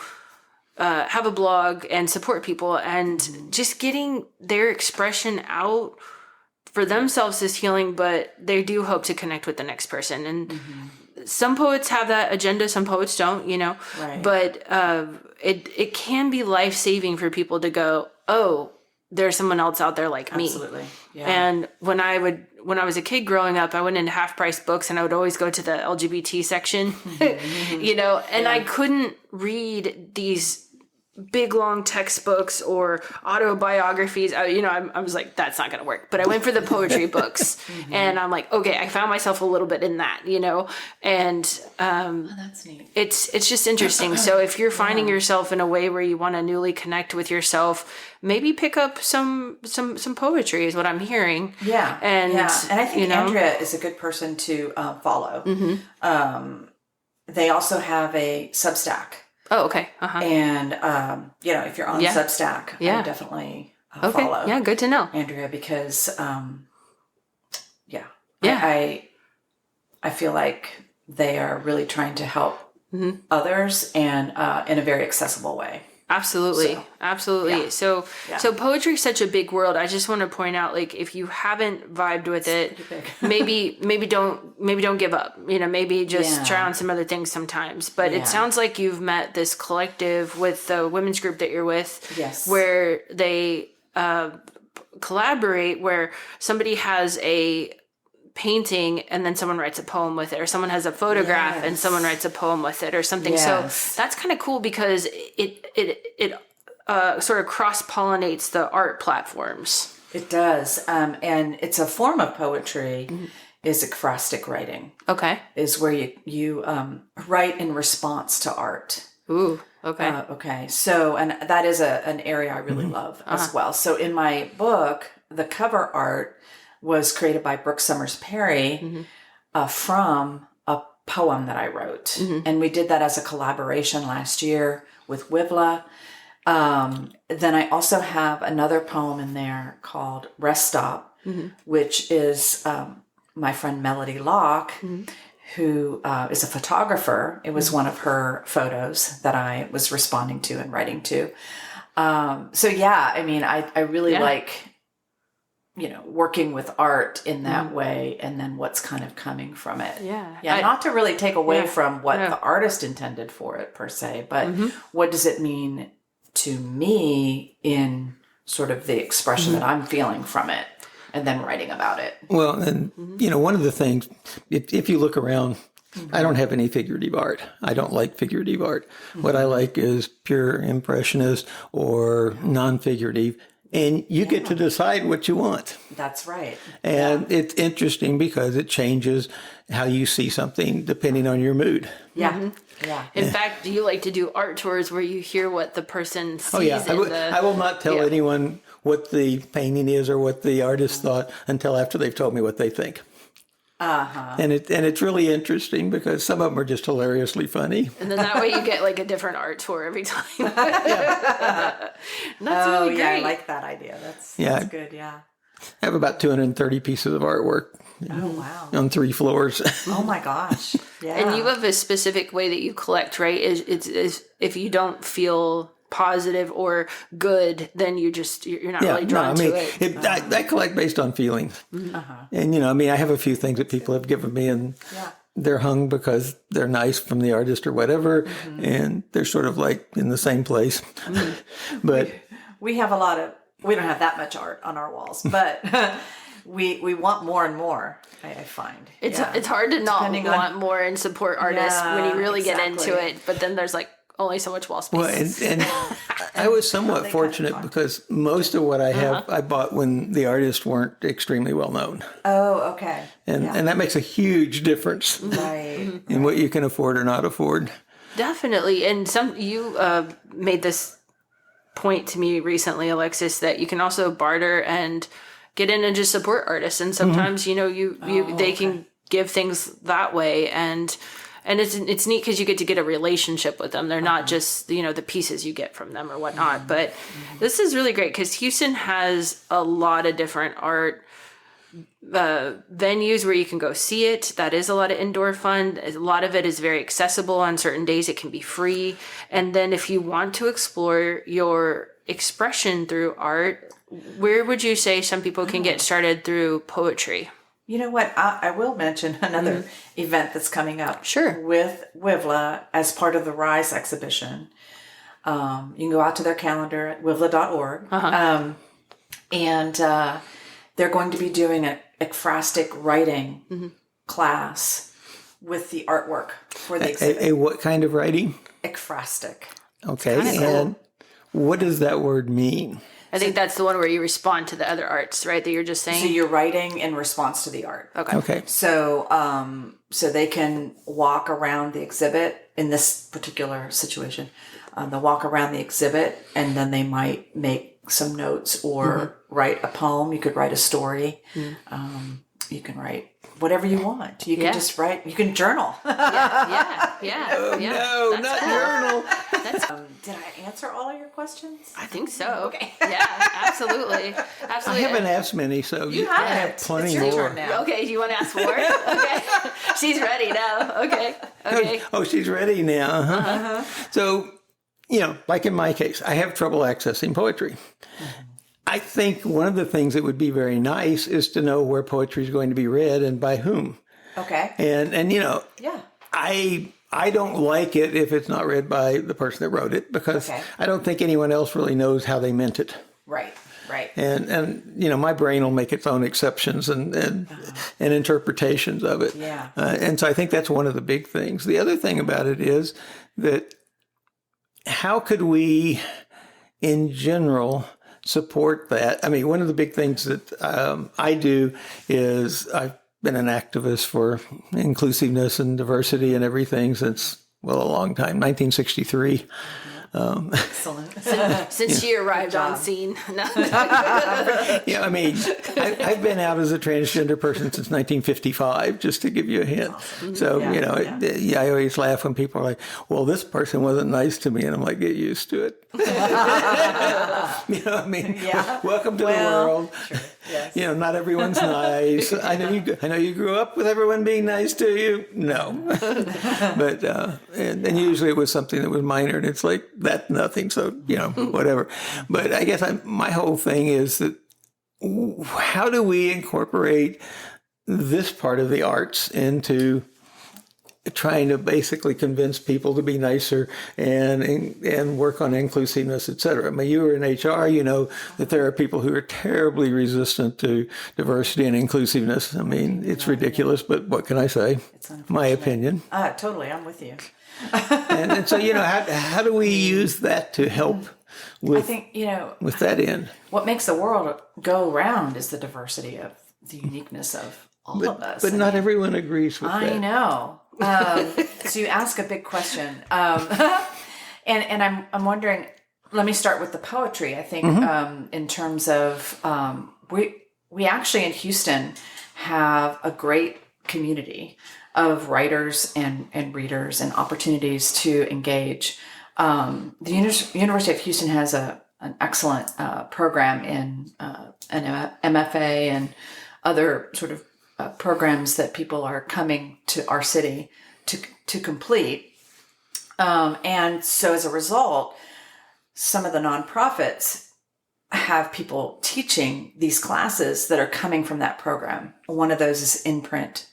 have a blog and support people, and just getting their expression out for themselves is healing, but they do hope to connect with the next person. And some poets have that agenda, some poets don't, Right. but it can be life-saving for people to go, oh, there's someone else out there like me. Absolutely. Yeah. And when I was a kid growing up, I went into half-price books, and I would always go to the LGBT section, and I couldn't read these big long textbooks or autobiographies. I was like, that's not going to work. But I went for the poetry books, and I'm like, okay, I found myself a little bit in that, and that's neat. it's just interesting. So if you're finding yourself in a way where you want to newly connect with yourself, maybe pick up some poetry is what I'm hearing. Yeah. And I think Andrea is a good person to follow. They also have a Substack. Oh, okay. And, if you're on Substack, I would definitely follow. Yeah, good to know. Andrea, because, I feel like they are really trying to help others and in a very accessible way. Absolutely. Absolutely. So poetry is such a big world. I just want to point out, like, if you haven't vibed with it, maybe don't give up, maybe just try on some other things sometimes. But it sounds like you've met this collective with the women's group that you're with, where they collaborate, where somebody has a painting and then someone writes a poem with it, or someone has a photograph and someone writes a poem with it or something. So that's kind of cool, because it sort of cross-pollinates the art platforms. It does. And it's a form of poetry is ekphrastic writing. Okay. Is where you write in response to art. Ooh, okay. Okay. So, and that is an area I really love as well. So in my book, the cover art was created by Brooke Summers Perry from a poem that I wrote. And we did that as a collaboration last year with WIVLA. Then I also have another poem in there called Rest Stop, which is my friend Melody Locke, who is a photographer. It was one of her photos that I was responding to and writing to. I really like working with art in that way, and then what's kind of coming from it. Not to really take away from what the artist intended for it per se, but what does it mean to me in sort of the expression that I'm feeling from it, and then writing about it. Well, and one of the things, if you look around, I don't have any figurative art. I don't like figurative art. What I like is pure impressionist or non-figurative. And you get to decide what you want. That's right. And it's interesting because it changes how you see something depending on your mood. Yeah. In fact, do you like to do art tours where you hear what the person sees? I will not tell anyone what the painting is or what the artist thought until after they've told me what they think. And it's really interesting because some of them are just hilariously funny. And then that way you get like a different art tour every time. That's really great. I like that idea. That's good. Yeah. I have about 230 pieces of artwork. Oh, wow. On 3 floors. Oh my gosh. Yeah. And you have a specific way that you collect, right? Is if you don't feel positive or good, then you're not really drawn to it. I collect based on feelings. And, I have a few things that people have given me, and they're hung because they're nice from the artist or whatever, and they're sort of like in the same place. But we have we don't have that much art on our walls, but we want more and more, I find. It's hard to not want more and support artists when you really get into it, but then there's like only so much wall space. Well, and I was somewhat fortunate because most of what I have, I bought when the artists weren't extremely well known. Oh, okay. And that makes a huge difference in what you can afford or not afford. Definitely. And you made this point to me recently, Alexis, that you can also barter and get in and just support artists. And sometimes, they can give things that way. And it's neat because you get a relationship with them. They're not just, the pieces you get from them or whatnot. But this is really great because Houston has a lot of different art venues where you can go see it. That is a lot of indoor fun. A lot of it is very accessible. On certain days it can be free. And then if you want to explore your expression through art, where would you say some people can get started through poetry? You know what? I will mention another event that's coming up. Sure. With WIVLA as part of the Rise exhibition. You can go out to their calendar at WIVLA.org. And they're going to be doing an ekphrastic writing class with the artwork for the exhibit. A what kind of writing? Ekphrastic. Okay. And what does that word mean? I think that's the one where you respond to the other arts, right? That you're just saying. So you're writing in response to the art. Okay. So, so they can walk around the exhibit in this particular situation. They'll walk around the exhibit, and then they might make some notes or write a poem. You could write a story. You can write whatever you want. You can just write. You can journal. No, not journal. Did I answer all of your questions? I think so. Okay. Yeah, absolutely. I haven't asked many, so You I haven't. have plenty It's your more. turn now. Okay, do you want to ask more? Okay. She's ready now. Okay. Oh, she's ready now. So, like in my case, I have trouble accessing poetry. I think one of the things that would be very nice is to know where poetry is going to be read and by whom. Okay. And I don't like it if it's not read by the person that wrote it, because I don't think anyone else really knows how they meant it. Right. And my brain will make its own exceptions and interpretations of it. Yeah. And so I think that's one of the big things. The other thing about it is that how could we, in general, support that? I mean, one of the big things that I do is I've been an activist for inclusiveness and diversity and everything since, a long time, 1963. Excellent. Since she arrived on scene. No. I mean, I've been out as a transgender person since 1955, just to give you a hint. Awesome. So, I always laugh when people are like, well, this person wasn't nice to me. And I'm like, get used to it. Welcome to the world. Sure. Yes. Not everyone's nice. I know you grew up with everyone being nice to you. No. But, and usually it was something that was minor, and it's like, that's nothing. So, whatever. But I guess my whole thing is that how do we incorporate this part of the arts into trying to basically convince people to be nicer and work on inclusiveness, et cetera. I mean, you were in HR, you know that there are people who are terribly resistant to diversity and inclusiveness. I mean, it's ridiculous, but what can I say? It's my opinion. Totally, I'm with you. and so, how do we use that to help with, I think, with that end? What makes the world go round is the diversity of the uniqueness of all of us. But not everyone agrees with that. I know. So you ask a big question. And I'm wondering, let me start with the poetry. I think in terms of, we actually in Houston have a great community of writers and readers and opportunities to engage. The University of Houston has an excellent program in an MFA and other sort of programs that people are coming to our city to complete. And so as a result, some of the nonprofits have people teaching these classes that are coming from that program. One of those is InPrint,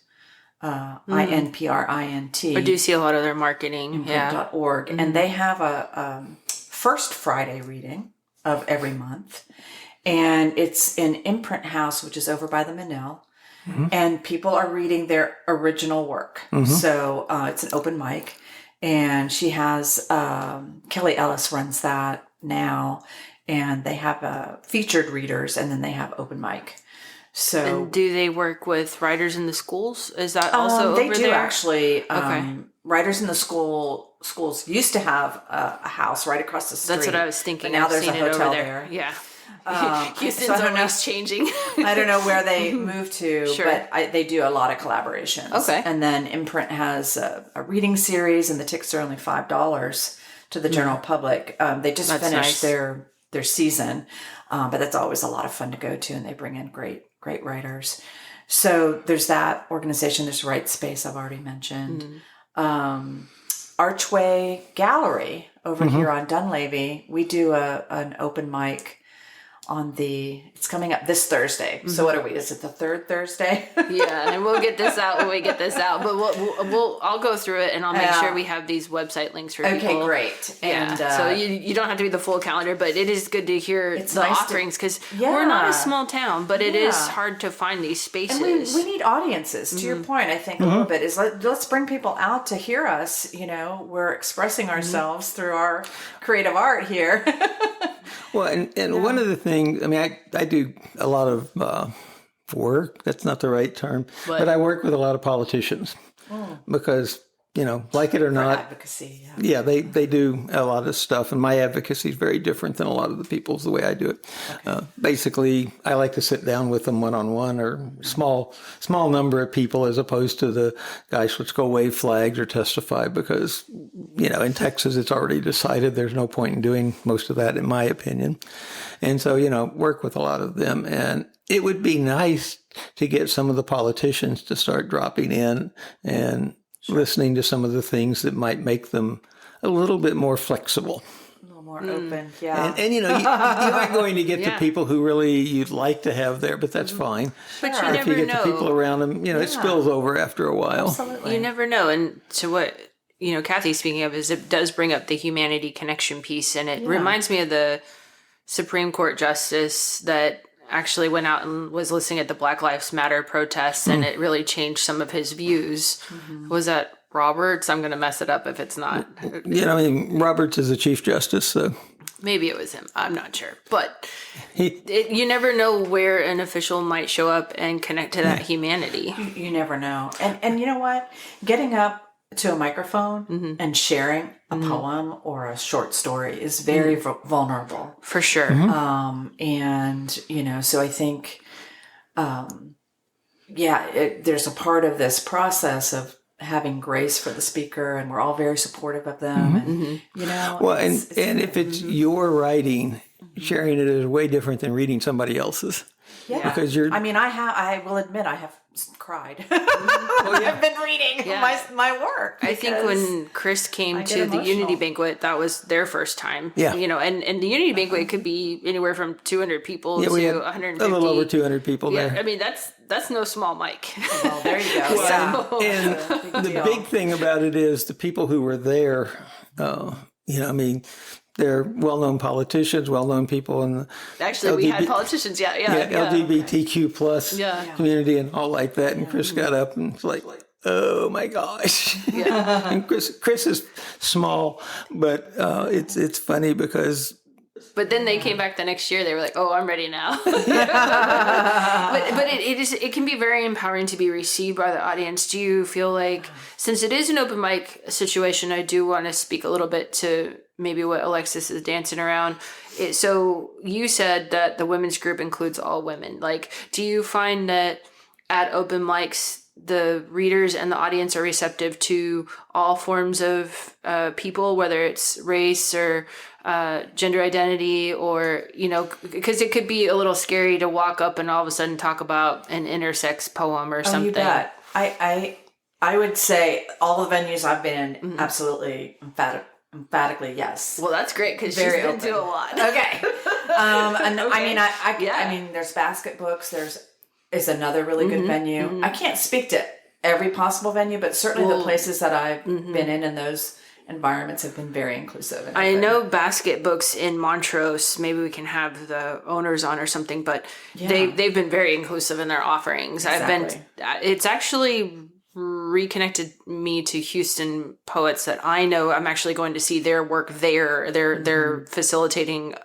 INPRINT. I do see a lot of their marketing. InPrint.org. Mm-hmm. And they have a first Friday reading of every month. And it's in Imprint House, which is over by the Manil. Mm-hmm. And people are reading their original work. Mm-hmm. So it's an open mic. And she has, Kelly Ellis runs that now. And they have featured readers, and then they have open mic. So, and do they work with writers in the schools? Is that also over there? They do, actually. Writers in the schools used to have a house right across the street. That's what I was thinking. But now there's a hotel there. Yeah. Houston's always changing. I don't know where they moved to, but they do a lot of collaborations. Okay. And then Imprint has a reading series, and the tickets are only $5 to the general public. They just finished their season, but that's always a lot of fun to go to, and they bring in great great writers. So there's that organization. There's Right Space, I've already mentioned. Archway Gallery over here on Dunleavy. We do an open mic it's coming up this Thursday. So what are we? Is it the third Thursday? Yeah, and we'll get this out when we get this out. But I'll go through it, and I'll make sure we have these website links for people. Okay, great. Yeah, and, so you don't have to be the full calendar, but it is good to hear the offerings, because we're not a small town, but it is hard to find these spaces. And we need audiences. To your point, I think a little bit is let's bring people out to hear us. We're expressing ourselves through our creative art here. Well, and one of the things, I mean, I do a lot of work. That's not the right term. But I work with a lot of politicians because, like it or not. Advocacy. Yeah, they do a lot of stuff. And my advocacy is very different than a lot of the people's, the way I do it. Okay. Basically, I like to sit down with them one-on-one, or small number of people, as opposed to the guys which go wave flags or testify, because, in Texas, it's already decided there's no point in doing most of that, in my opinion. And so, work with a lot of them. And it would be nice to get some of the politicians to start dropping in and listening to some of the things that might make them a little bit more flexible. A little more open, yeah. And you aren't going to get the people who really you'd like to have there, but that's fine. But you never know. If you get the people around them, it spills over after a while. Absolutely. You never know. And so what, Kathy's speaking of is it does bring up the humanity connection piece. And it reminds me of the Supreme Court justice that actually went out and was listening at the Black Lives Matter protests, and it really changed some of his views. Was that Roberts? I'm going to mess it up if it's not. Roberts is the Chief Justice, so. Maybe it was him. I'm not sure. But you never know where an official might show up and connect to that humanity. You never know. And you know what? Getting up to a microphone and sharing a poem or a short story is very vulnerable. For sure. So I think, there's a part of this process of having grace for the speaker, and we're all very supportive of them. And, well, it's if it's your writing, sharing it is way different than reading somebody else's. Yeah. Because I will admit I have cried. I've been reading my work. I think when Chris came to the Unity Banquet, that was their first time. Yeah. And the Unity Banquet could be anywhere from 200 people to 150. A little over 200 people there. I mean, that's no small mic. Well, there you go. And the big thing about it is the people who were there, they're well-known politicians, well-known people in the we had politicians, LGBTQ plus community and all like that. And Chris got up and was like, oh my gosh. Yeah. And Chris is small, but it's funny because. But then they came back the next year. They were like, "Oh, I'm ready now." but it can be very empowering to be received by the audience. Do you feel like, since it is an open mic situation, I do want to speak a little bit to maybe what Alexis is dancing around. So you said that the women's group includes all women. Like, do you find that at open mics, the readers and the audience are receptive to all forms of people, whether it's race or gender identity, or, because it could be a little scary to walk up and all of a sudden talk about an intersex poem or something. You bet. I would say all the venues I've been in, absolutely emphatically yes. Well, that's great, because she's been to a lot. Okay. I mean, there's Basket Books. Is another really good venue. I can't speak to every possible venue, but certainly the places that I've been in those environments have been very inclusive. I know Basket Books in Montrose, maybe we can have the owners on or something, but they've been very inclusive in their offerings. Exactly. It's actually reconnected me to Houston poets that I know. I'm actually going to see their work there. They're facilitating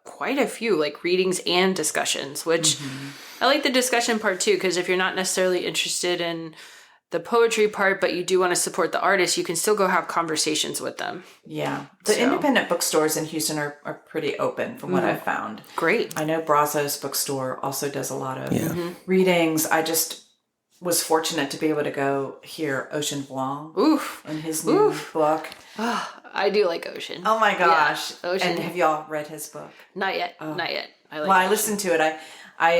quite a few like readings and discussions, which I like the discussion part too, because if you're not necessarily interested in the poetry part, but you do want to support the artist, you can still go have conversations with them. Yeah. The independent bookstores in Houston are pretty open from what I've found. Great. I know Brazos bookstore also does a lot of readings. I just was fortunate to be able to go hear Ocean Vuong in his new book. I do like Ocean. Oh my gosh. Yeah, Ocean. And have y'all read his book? Not yet. Not yet. I listened to it. I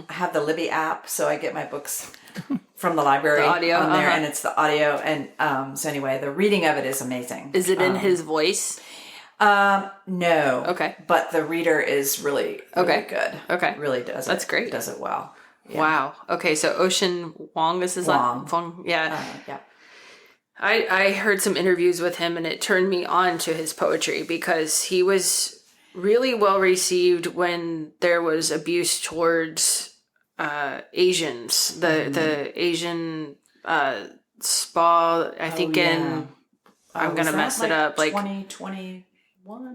have the Libby app, so I get my books from the library the audio, on there, and it's the audio. And so anyway, the reading of it is amazing. Is it in his voice? No. Okay. But the reader is really good. Okay. Really does That's great. Does it well. Yeah. Wow. Okay, so Ocean Wong is his last Wong. Yeah. Yeah. I heard some interviews with him, and it turned me on to his poetry because he was really well received when there was abuse towards Asians. The Asian spa, I think I'm going to mess it up. 2021?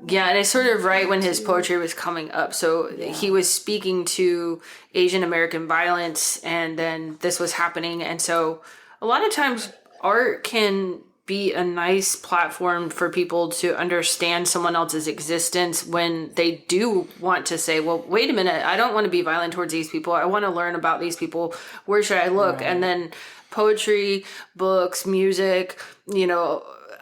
Yeah, and it's sort of right when his poetry was coming up. So he was speaking to Asian American violence, and then this was happening. And so a lot of times art can be a nice platform for people to understand someone else's existence when they do want to say, well, wait a minute, I don't want to be violent towards these people. I want to learn about these people. Where should I look? Right. And then poetry, books, music,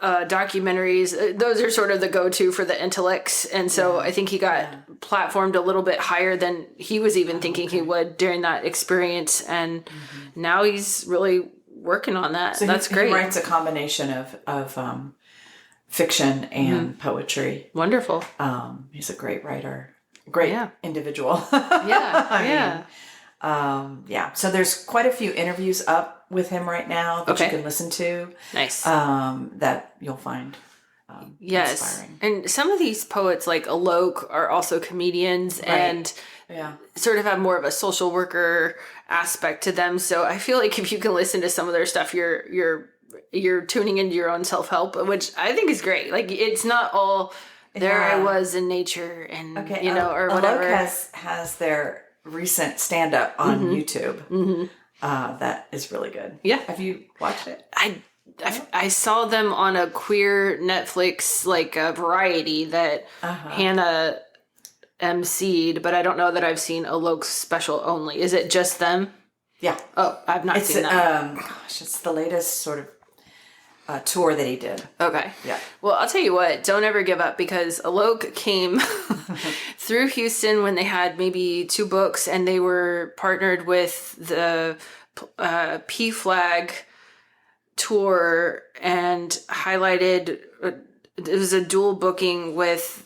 documentaries, those are sort of the go-to for the intellects. And so I think he got platformed a little bit higher than he was even thinking he would during that experience. And now he's really working on that. So that's great. He writes a combination of fiction and poetry. Wonderful. He's a great writer, great individual. So there's quite a few interviews up with him right now that you can listen to. Nice. That you'll find inspiring. And some of these poets like Alok are also comedians and sort of have more of a social worker aspect to them. So I feel like if you can listen to some of their stuff, you're tuning into your own self-help, which I think is great. Like it's not all there I was in nature and or whatever. Alok has their recent stand-up on YouTube. That is really good. Yeah. Have you watched it? I saw them on a queer Netflix like a variety that Hannah emceed, but I don't know that I've seen Alok's special only. Is it just them? Yeah. Oh, I've not seen that. It's the latest sort of tour that he did. Okay. Yeah. Well, I'll tell you what, don't ever give up because Alok came through Houston when they had maybe 2 books and they were partnered with the P-Flag tour and highlighted, it was a dual booking with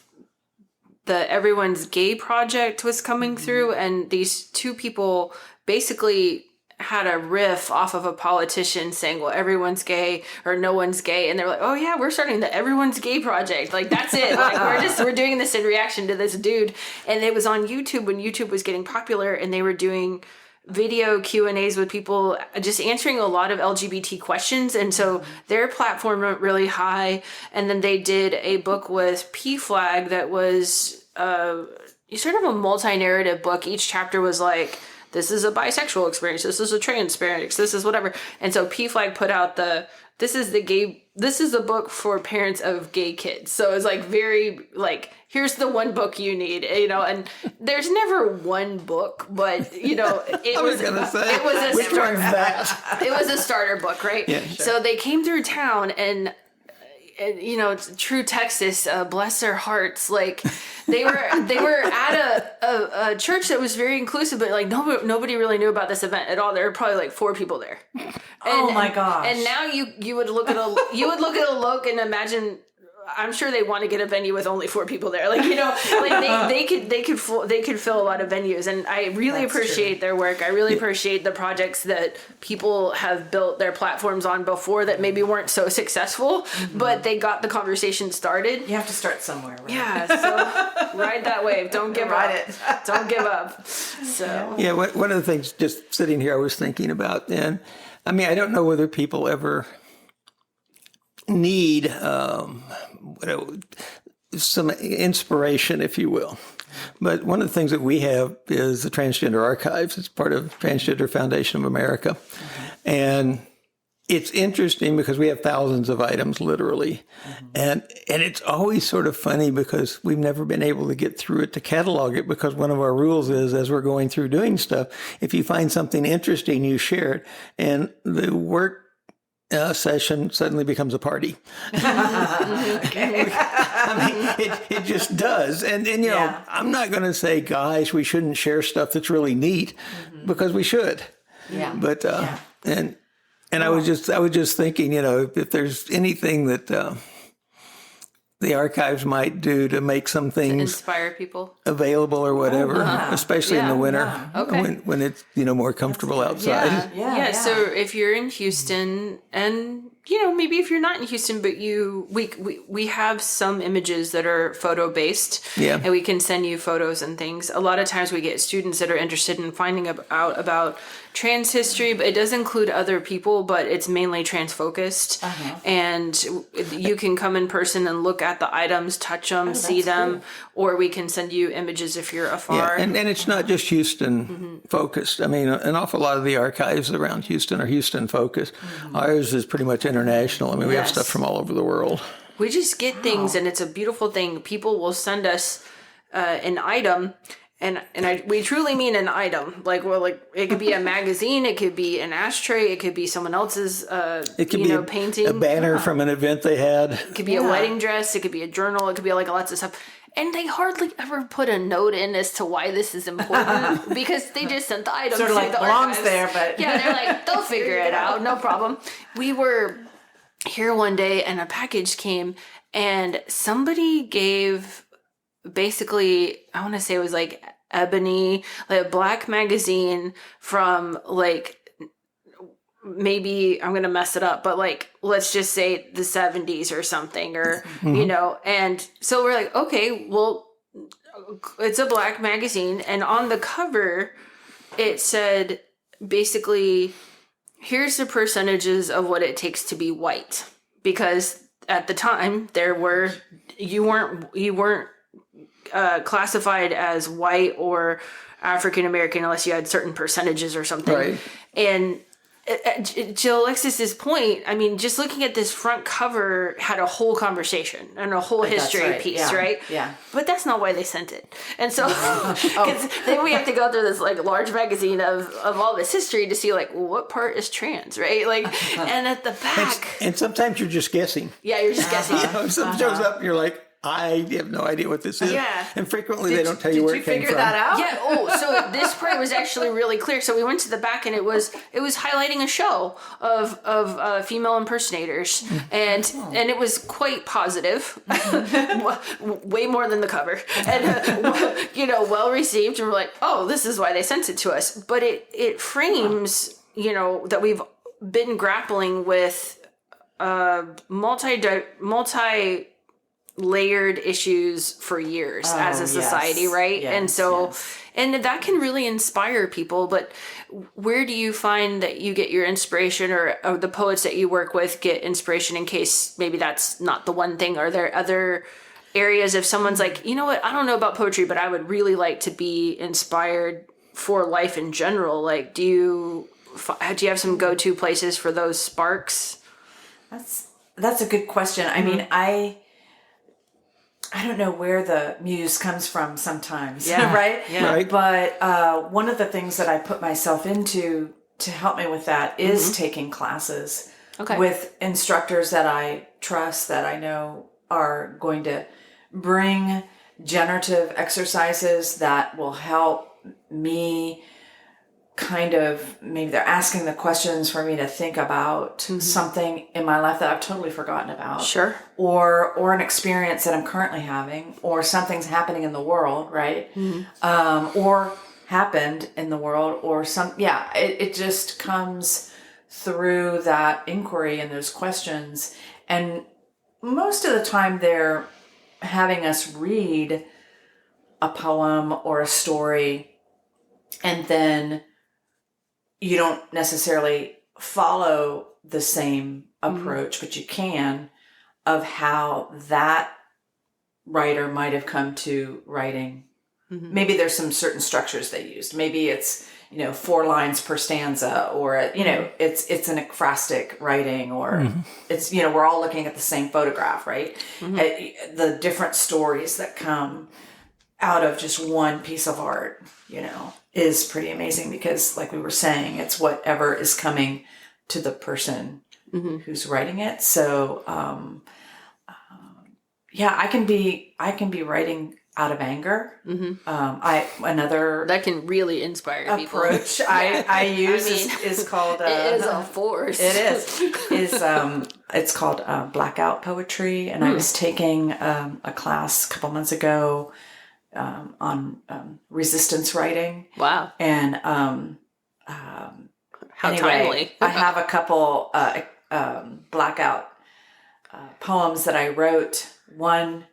the Everyone's Gay project was coming through, and these 2 people basically had a riff off of a politician saying, well, everyone's gay or no one's gay. And they're like, oh yeah, we're starting the Everyone's Gay project. Like, that's it. Like, we're doing this in reaction to this dude. And it was on YouTube when YouTube was getting popular, and they were doing video Q&As with people just answering a lot of LGBT questions. And so their platform went really high. And then they did a book with P-Flag that was sort of a multi-narrative book. Each chapter was like, this is a bisexual experience, this is a trans experience, this is whatever. And so P-Flag put out this is a book for parents of gay kids. So it's like very like, here's the one book you need, and there's never one book, but it was a starter book, right? Yeah, sure. So they came through town and it's true Texas, bless their hearts. Like they were at a church that was very inclusive, but like nobody really knew about this event at all. There were probably like 4 people there. Oh my gosh! And now you would look at Alok and imagine. I'm sure they want to get a venue with only 4 people there. Like, they could fill a lot of venues. And I really appreciate their work. I really appreciate the projects that people have built their platforms on before that maybe weren't so successful, but they got the conversation started. You have to start somewhere, right? Yeah. So ride that wave. Don't give up. Don't give up. So. Yeah. One of the things just sitting here I was thinking about, and I mean, I don't know whether people ever need some inspiration, if you will. But one of the things that we have is the Transgender Archives. It's part of Transgender Foundation of America. And it's interesting because we have thousands of items, literally. And it's always sort of funny because we've never been able to get through it to catalog it, because one of our rules is, as we're going through doing stuff, if you find something interesting, you share it. And the work session suddenly becomes a party. Okay. I mean, it just does. And you know, I'm not going to say, guys, we shouldn't share stuff that's really neat, because we should. Yeah. But and I was just thinking, you know, if there's anything that the archives might do to make some things inspire people available or whatever, especially in the winter, when it's, you know, more comfortable outside. Yeah. So if you're in Houston, and you know, maybe if you're not in Houston, but we have some images that are photo based, and we can send you photos and things. A lot of times we get students that are interested in finding out about trans history, but it does include other people, but it's mainly trans focused. And you can come in person and look at the items, touch them, see them, or we can send you images if you're afar. Yeah, and it's not just Houston focused. I mean, an awful lot of the archives around Houston are Houston focused. Ours is pretty much international. I mean, we have stuff from all over the world. We just get things, and it's a beautiful thing. People will send us an item. And we truly mean an item. Like, well, like it could be a magazine, it could be an ashtray, it could be someone else's, painting. A banner from an event they had. It could be a wedding dress. It could be a journal. It could be like lots of stuff. And they hardly ever put a note in as to why this is important, because they just sent the item. Sort of like the belongs archives. there, but they're like, they'll figure it out, no problem. We were here one day, and a package came, and somebody gave. Basically, I want to say it was like Ebony, like a black magazine from like, maybe I'm going to mess it up, but like, let's just say the 70s or something, or, you know, and so we're like, okay, well, it's a black magazine. And on the cover, it said basically, here's the percentages of what it takes to be white. Because at the time you weren't classified as white or African American unless you had certain percentages or something. Right. And to Alexis's point, I mean, just looking at this front cover had a whole conversation and a whole history piece, right? Yeah. But that's not why they sent it. And so then we have to go through this like large magazine of all this history to see like, well, what part is trans, right? Like, and at the back. And sometimes you're just guessing. Yeah, you're just guessing. You know, if something shows up and you're like, I have no idea what this is. Yeah. And frequently they don't tell you where it came from. Did you figure that out? Yeah. Oh, so this part was actually really clear. So we went to the back, and it was highlighting a show of female impersonators, and it was quite positive, way more than the cover, and well received. And we're like, oh, this is why they sent it to us. But it frames that we've been grappling with multi layered issues for years as a society, right? Yes, and so, and that can really inspire people, but where do you find that you get your inspiration, or the poets that you work with get inspiration, in case maybe that's not the one thing? Are there other areas, if someone's like, you know what, I don't know about poetry, but I would really like to be inspired for life in general, like, do you have some go-to places for those sparks? That's a good question. I mean, I don't know where the muse comes from sometimes, right? Yeah. Right. But one of the things that I put myself into to help me with that is taking classes with instructors that I trust, that I know are going to bring generative exercises that will help me kind of, maybe they're asking the questions for me to think about something in my life that I've totally forgotten about. Sure. Or an experience that I'm currently having, or something's happening in the world, right? Or happened in the world, or it just comes through that inquiry and those questions. And most of the time they're having us read a poem or a story, and then you don't necessarily follow the same approach, but you can, of how that writer might have come to writing. Maybe there's some certain structures they used. Maybe it's, 4 lines per stanza, or, it's an ekphrastic writing, or it's, we're all looking at the same photograph, right? The different stories that come out of just one piece of art, is pretty amazing, because like we were saying, it's whatever is coming to the person who's writing it. So, yeah, I can be writing out of anger. Another that can really inspire people. Approach I use is called it is a force. It is it's called blackout poetry, and I was taking a class a couple months ago on resistance writing. Wow. And how timely. I have a couple blackout poems that I wrote. One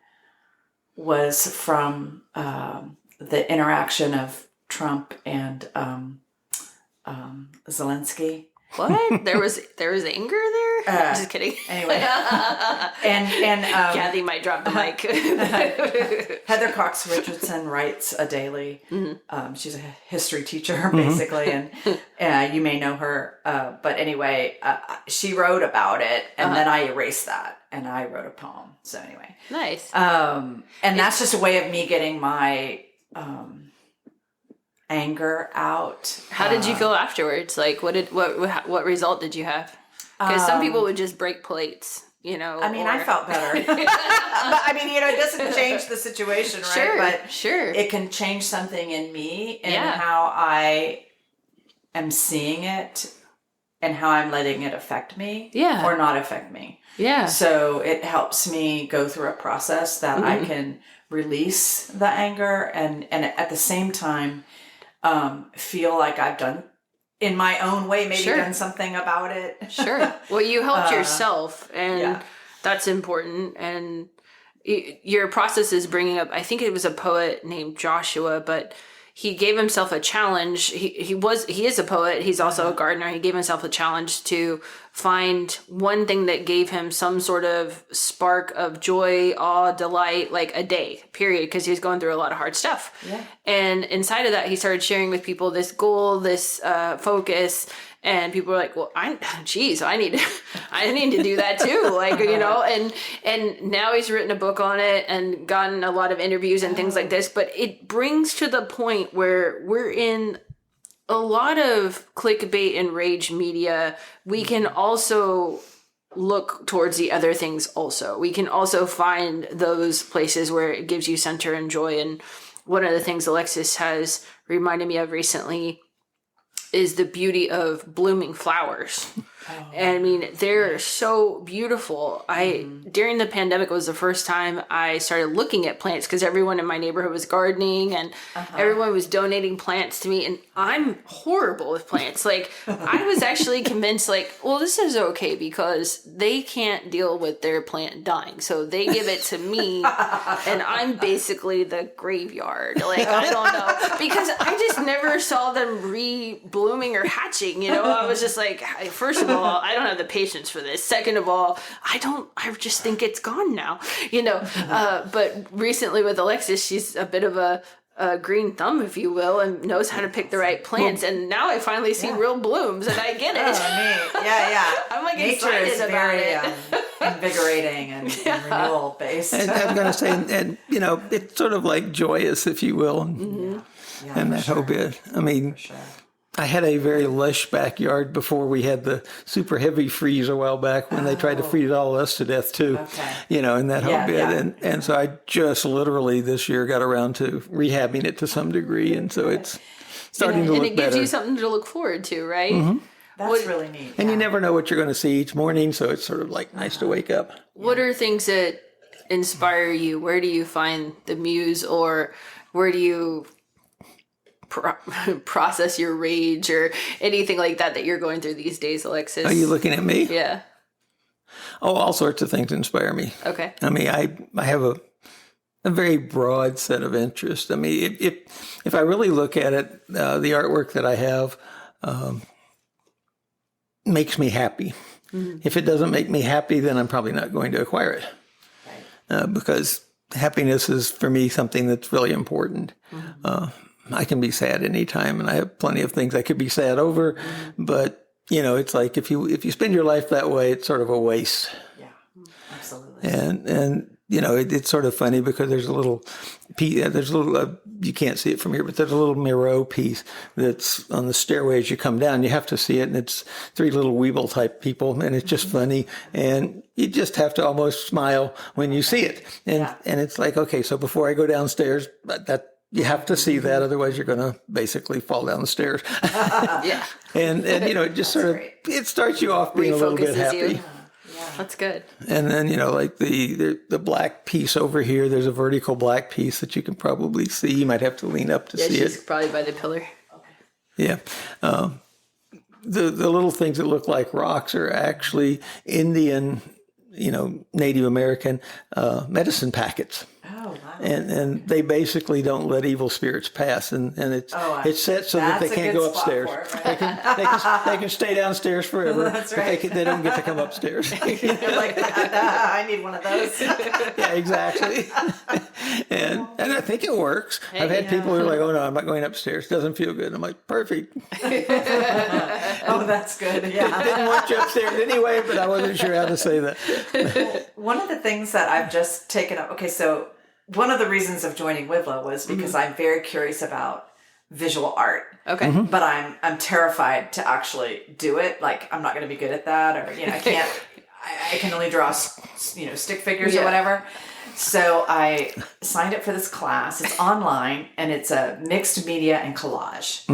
was from the interaction of Trump and Zelensky. What? There was anger there? Just kidding. Anyway, and Kathy might drop the mic. Heather Cox Richardson writes a daily. She's a history teacher, basically, and you may know her. But anyway, she wrote about it, and then I erased that, and I wrote a poem. So anyway, nice. And that's just a way of me getting my anger out. How did you feel afterwards? Like, what result did you have? Because some people would just break plates, you know. I mean, I felt better. But I mean, you know, it doesn't change the situation, right? Sure, but sure. It can change something in me and how I am seeing it and how I'm letting it affect me or not affect me. Yeah. So it helps me go through a process that I can release the anger and at the same time feel like I've done, in my own way, maybe done something about it. Sure. Well, you helped yourself, and that's important. And your process is bringing up, I think it was a poet named Joshua, but he gave himself a challenge. He is a poet. He's also a gardener. He gave himself a challenge to find one thing that gave him some sort of spark of joy, awe, delight, like a day, period, because he was going through a lot of hard stuff. Yeah. And inside of that, he started sharing with people this goal, this focus. And people were like, well, I need to do that too. Like, you know, and now he's written a book on it and gotten a lot of interviews and things like this. But it brings to the point where we're in a lot of clickbait and rage media. We can also look towards the other things also. We can also find those places where it gives you center and joy. And one of the things Alexis has reminded me of recently is the beauty of blooming flowers. And I mean, they're so beautiful. During the pandemic was the first time I started looking at plants, because everyone in my neighborhood was gardening and everyone was donating plants to me. And I'm horrible with plants. Like, I was actually convinced, like, well, this is okay because they can't deal with their plant dying. So they give it to me and I'm basically the graveyard. Like, I don't know. Because I just never saw them blooming or hatching, you know. I was just like, first of all, I don't have the patience for this. Second of all, I just think it's gone now, you know. But recently with Alexis, she's a bit of a green thumb, if you will, and knows how to pick the right plants. And now I finally see real blooms, and I get it. Oh, neat. Yeah. I'm like Nature excited is about very it. invigorating and renewal based. And I was going to say, and you know, it's sort of like joyous, if you will, and that whole bit. I mean, I had a very lush backyard before we had the super heavy freeze a while back when they tried to freeze all of us to death too. Okay. You know, and that whole bit. Yeah. And so I just literally this year got around to rehabbing it to some degree. And so it's starting to look better. And it gives you something to look forward to, right? Mm-hmm. That's really neat. And you never know what you're going to see each morning. So it's sort of like nice to wake up. What are things that inspire you? Where do you find the muse, or where do you process your rage or anything like that you're going through these days, Alexis? Are you looking at me? Yeah. Oh, all sorts of things inspire me. Okay. I mean, I have a very broad set of interests. I mean, if I really look at it, the artwork that I have makes me happy. Mm-hmm. If it doesn't make me happy, then I'm probably not going to acquire it. Right. Because happiness is, for me, something that's really important. Mm-hmm. I can be sad anytime, and I have plenty of things I could be sad over. Mm-hmm. But, you know, it's like if you spend your life that way, it's sort of a waste. Yeah, absolutely. And it's sort of funny because there's a little you can't see it from here, but there's a little Miro piece that's on the stairway as you come down. You have to see it, and it's 3 little WIVLA type people, and it's just funny, and you just have to almost smile when you see it, and it's like, okay, so before I go downstairs, that you have to see that, otherwise you're going to basically fall down the stairs. and it just sort of it starts you off being a little bit happy. You. That's good. And then, like the black piece over here, there's a vertical black piece that you can probably see. You might have to lean up to see it. She's probably by the pillar. Okay. Yeah. The little things that look like rocks are actually Indian, Native American medicine packets. Oh, wow. And they basically don't let evil spirits pass, and it's set so that they can't go upstairs. It, right? they can stay downstairs forever. That's right. But they don't get to come upstairs. You're like, I need one of those. Yeah, exactly. and I think it works. I've had people who are like, "Oh no, I'm not going upstairs. It doesn't feel good." I'm like, "Perfect." Oh, that's good. Yeah. Didn't want you upstairs anyway, but I wasn't sure how to say that. One of the things that I've just taken up. Okay, so. One of the reasons of joining WIVLA was because I'm very curious about visual art. Okay. But I'm terrified to actually do it. Like, I'm not going to be good at that, or, I can't, I can only draw, stick figures or whatever. So I signed up for this class. It's online, and it's a mixed media and collage.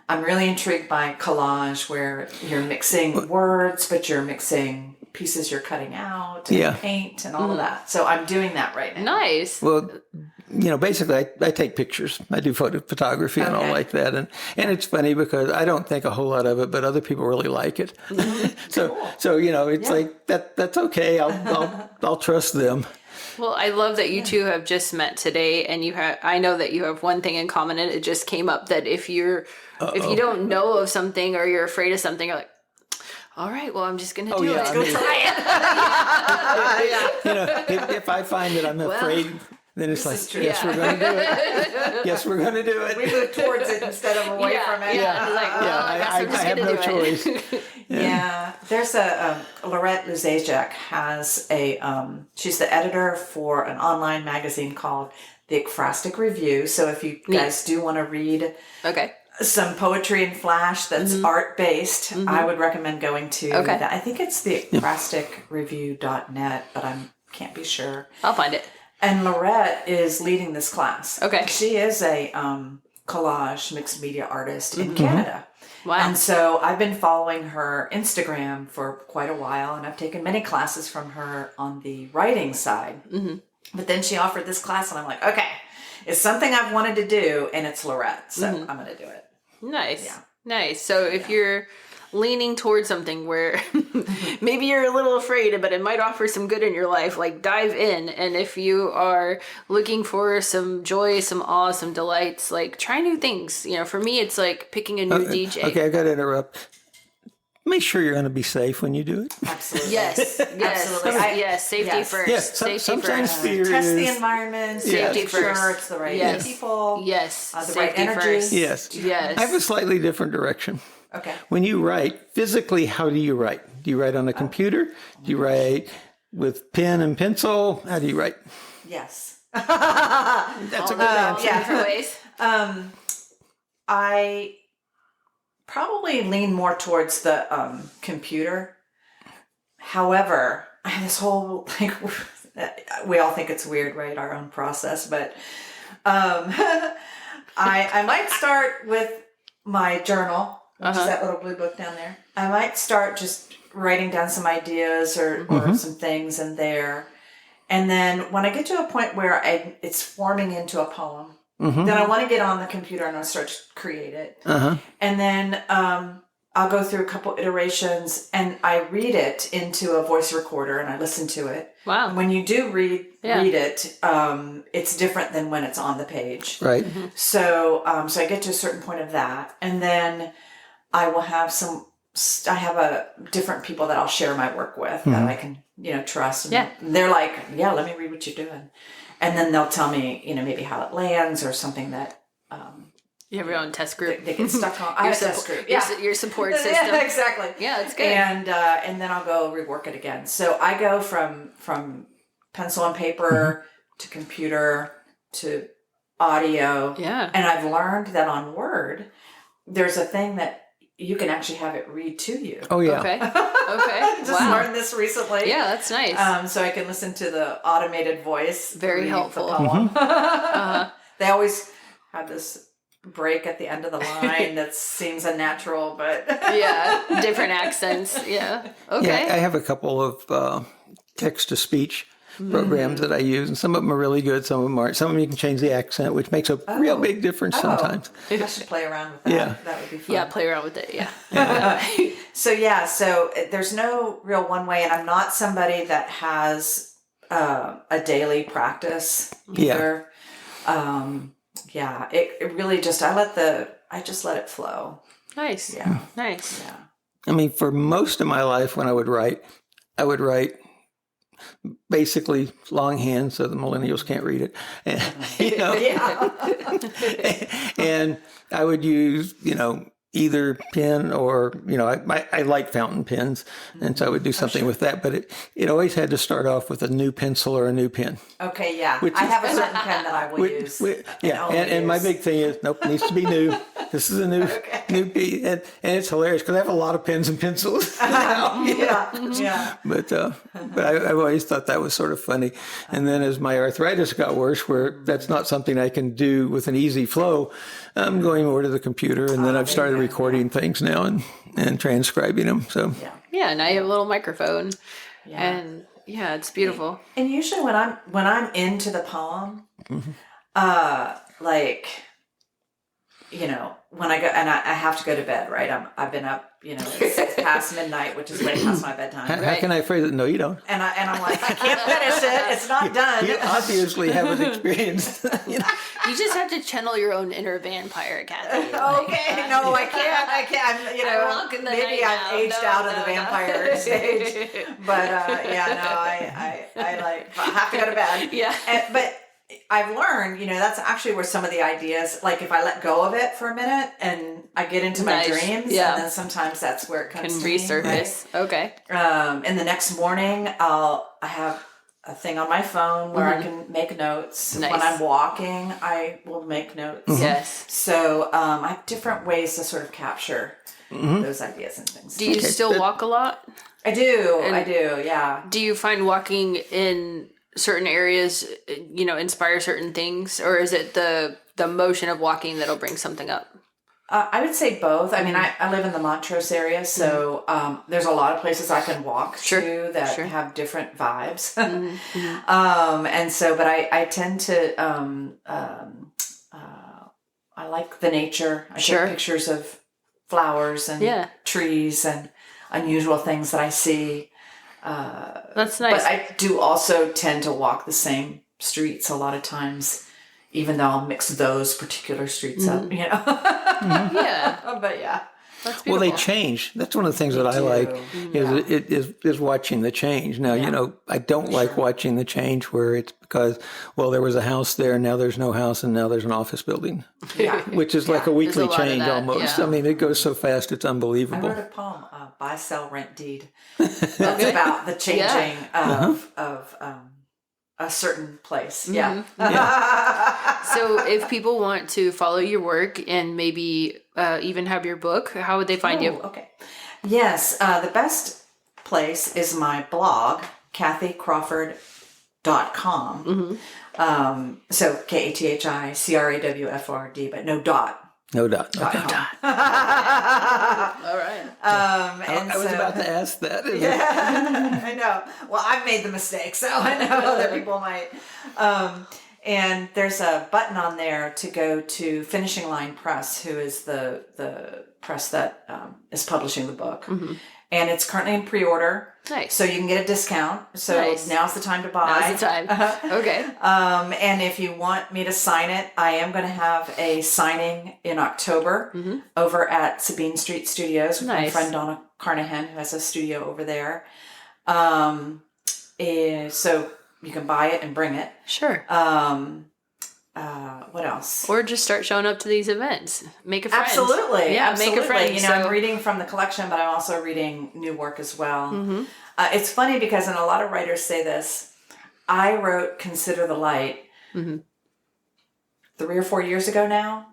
I'm really intrigued by collage, where you're mixing words, but you're mixing pieces you're cutting out and paint and all of that. So I'm doing that right now. Nice. Well, basically I take pictures. I do photography and all like that. And it's funny because I don't think a whole lot of it, but other people really like it. So it's like that's okay. I'll trust them. Well, I love that you two have just met today, and I know that you have one thing in common, and it just came up that if you don't know of something or you're afraid of something, you're like, all right, well, I'm just going to do it. Let's go try it. If I find that I'm afraid, then it's like, yes, we're going to do it. Yes, we're going to do it. We move towards it instead of away from it. I have no choice. There's Lorette Luzajek has she's the editor for an online magazine called The Ekphrastic Review. So if you guys do want to read some poetry in Flash that's art-based, I would recommend going to that. I think it's the ekphrasticreview.net, but I can't be sure. I'll find it. And Lorette is leading this class. Okay. She is a collage mixed media artist in Canada. Wow. And so I've been following her Instagram for quite a while, and I've taken many classes from her on the writing side. But then she offered this class, and I'm like, okay, it's something I've wanted to do, and it's Lorette, so I'm going to do it. Nice. Yeah. Nice. So if you're leaning towards something where maybe you're a little afraid, but it might offer some good in your life, like dive in. And if you are looking for some joy, some awe, some delights, like try new things. For me, it's like picking a new DJ. Okay, I got to interrupt. Make sure you're going to be safe when you do it. Absolutely. Yes. Absolutely. Safety first. Yes. Sometimes fear test the environment. Safety first. Sure it's the right people. Yes. The Safety right energy. first. Yes. I have a slightly different direction. Okay. When you write, physically, how do you write? Do you write on a computer? Do you write with pen and pencil? How do you write? Yes. That's a good answer. Different ways. I probably lean more towards the computer. However, I have this whole, we all think it's weird, right? Our own process. But I might start with my journal, which is that little blue book down there. I might start just writing down some ideas or some things in there. And then when I get to a point where it's forming into a poem, then I want to get on the computer and I'll start to create it. And then I'll go through a couple iterations and I read it into a voice recorder and I listen to it. Wow. And when you do read it, it's different than when it's on the page. Right. So I get to a certain point of that. And then I will have different people that I'll share my work with that I can, trust. And they're like, yeah, let me read what you're doing. And then they'll tell me, maybe how it lands or something that... you have your own test group. They get stuck on. I have a test group. Your support system. Yeah, exactly. Yeah, it's good. And then I'll go rework it again. So I go from pencil and paper to computer to audio. Yeah. And I've learned that on Word, there's a thing that you can actually have it read to you. Oh, yeah. Okay. Just learned this recently. Yeah, that's nice. So I can listen to the automated voice. Very helpful. The poem. They always have this break at the end of the line that seems unnatural, but yeah, different accents. Yeah. Okay. Yeah, I have a couple of text-to-speech programs that I use, and some of them are really good, some of them aren't. Some of them you can change the accent, which makes a real big difference sometimes. I should play around with that. Yeah. That would be fun. Yeah, play around with it. Yeah. So there's no real one way, and I'm not somebody that has a daily practice either. It really just I just let it flow. Nice. Yeah. Nice. Yeah. I mean, for most of my life when I would write basically longhand so the millennials can't read it. And, and I would use, either pen or, I like fountain pens. And so I would do something with that. But it always had to start off with a new pencil or a new pen. Okay, yeah. I have a certain pen that I will use. And my big thing is, nope, it needs to be new. This is a new piece. And it's hilarious because I have a lot of pens and pencils. Yeah. But I've always thought that was sort of funny. And then as my arthritis got worse, where that's not something I can do with an easy flow, I'm going over to the computer, and then I've started recording things now and transcribing them. So yeah, now you have a little microphone, and it's beautiful. And usually when I'm into the poem, when I go and I have to go to bed, right? I've been up, it's past midnight, which is way past my bedtime. How can I phrase it? No, you don't. And I'm like, I can't finish it. It's not done. You obviously haven't experienced. You just have to channel your own inner vampire, Kathy. Okay, no, I can't. Maybe I've aged out of the vampire stage, but I have to go to bed. Yeah, but I've learned, that's actually where some of the ideas, like if I let go of it for a minute and I get into my dreams, and then sometimes that's where it comes to resurface. Me, right? Okay. And the next morning, I have a thing on my phone where I can make notes. Nice. When I'm walking, I will make notes. Yes. So I have different ways to sort of capture those ideas and things. Do you still walk a lot? I do, yeah. Do you find walking in certain areas, inspire certain things, or is it the motion of walking that'll bring something up? I would say both. I mean, I live in the Montrose area, so there's a lot of places I can walk to that have different vibes. And so, but I tend to, I like the nature. I take pictures of flowers and trees and unusual things that I see. That's nice. But I do also tend to walk the same streets a lot of times, even though I'll mix those particular streets up, Yeah. But yeah. That's well, beautiful. they change. That's one of the things that I like is watching the change. Now, I don't like watching the change where it's because, there was a house there, and now there's no house, and now there's an office building. Yeah. Which is like a weekly change almost. Yeah. I mean, it goes so fast, it's unbelievable. I wrote a poem, Buy, Sell, Rent, Deed. That's about the changing of a certain place. Yeah. So if people want to follow your work and maybe even have your book, how would they find you? Okay. Yes. The best place is my blog, KathiCrawford.com. So KATHICRAWFRD, but no dot. No dot. All right. And I was about to ask that. I know. Well, I've made the mistake, so I know other people might. And there's a button on there to go to Finishing Line Press, who is the press that is publishing the book. And it's currently in pre-order. Nice. So you can get a discount. So now's the time to buy. Now's the time. Okay. And if you want me to sign it, I am going to have a signing in October over at Sabine Street Studios with my friend Donna Carnahan, who has a studio over there. So you can buy it and bring it. Sure. What else? Or just start showing up to these events. Make a friend. Absolutely. Yeah, absolutely. make a friend. I'm reading from the collection, but I'm also reading new work as well. It's funny because, and a lot of writers say this, I wrote Consider the Light 3 or 4 years ago now.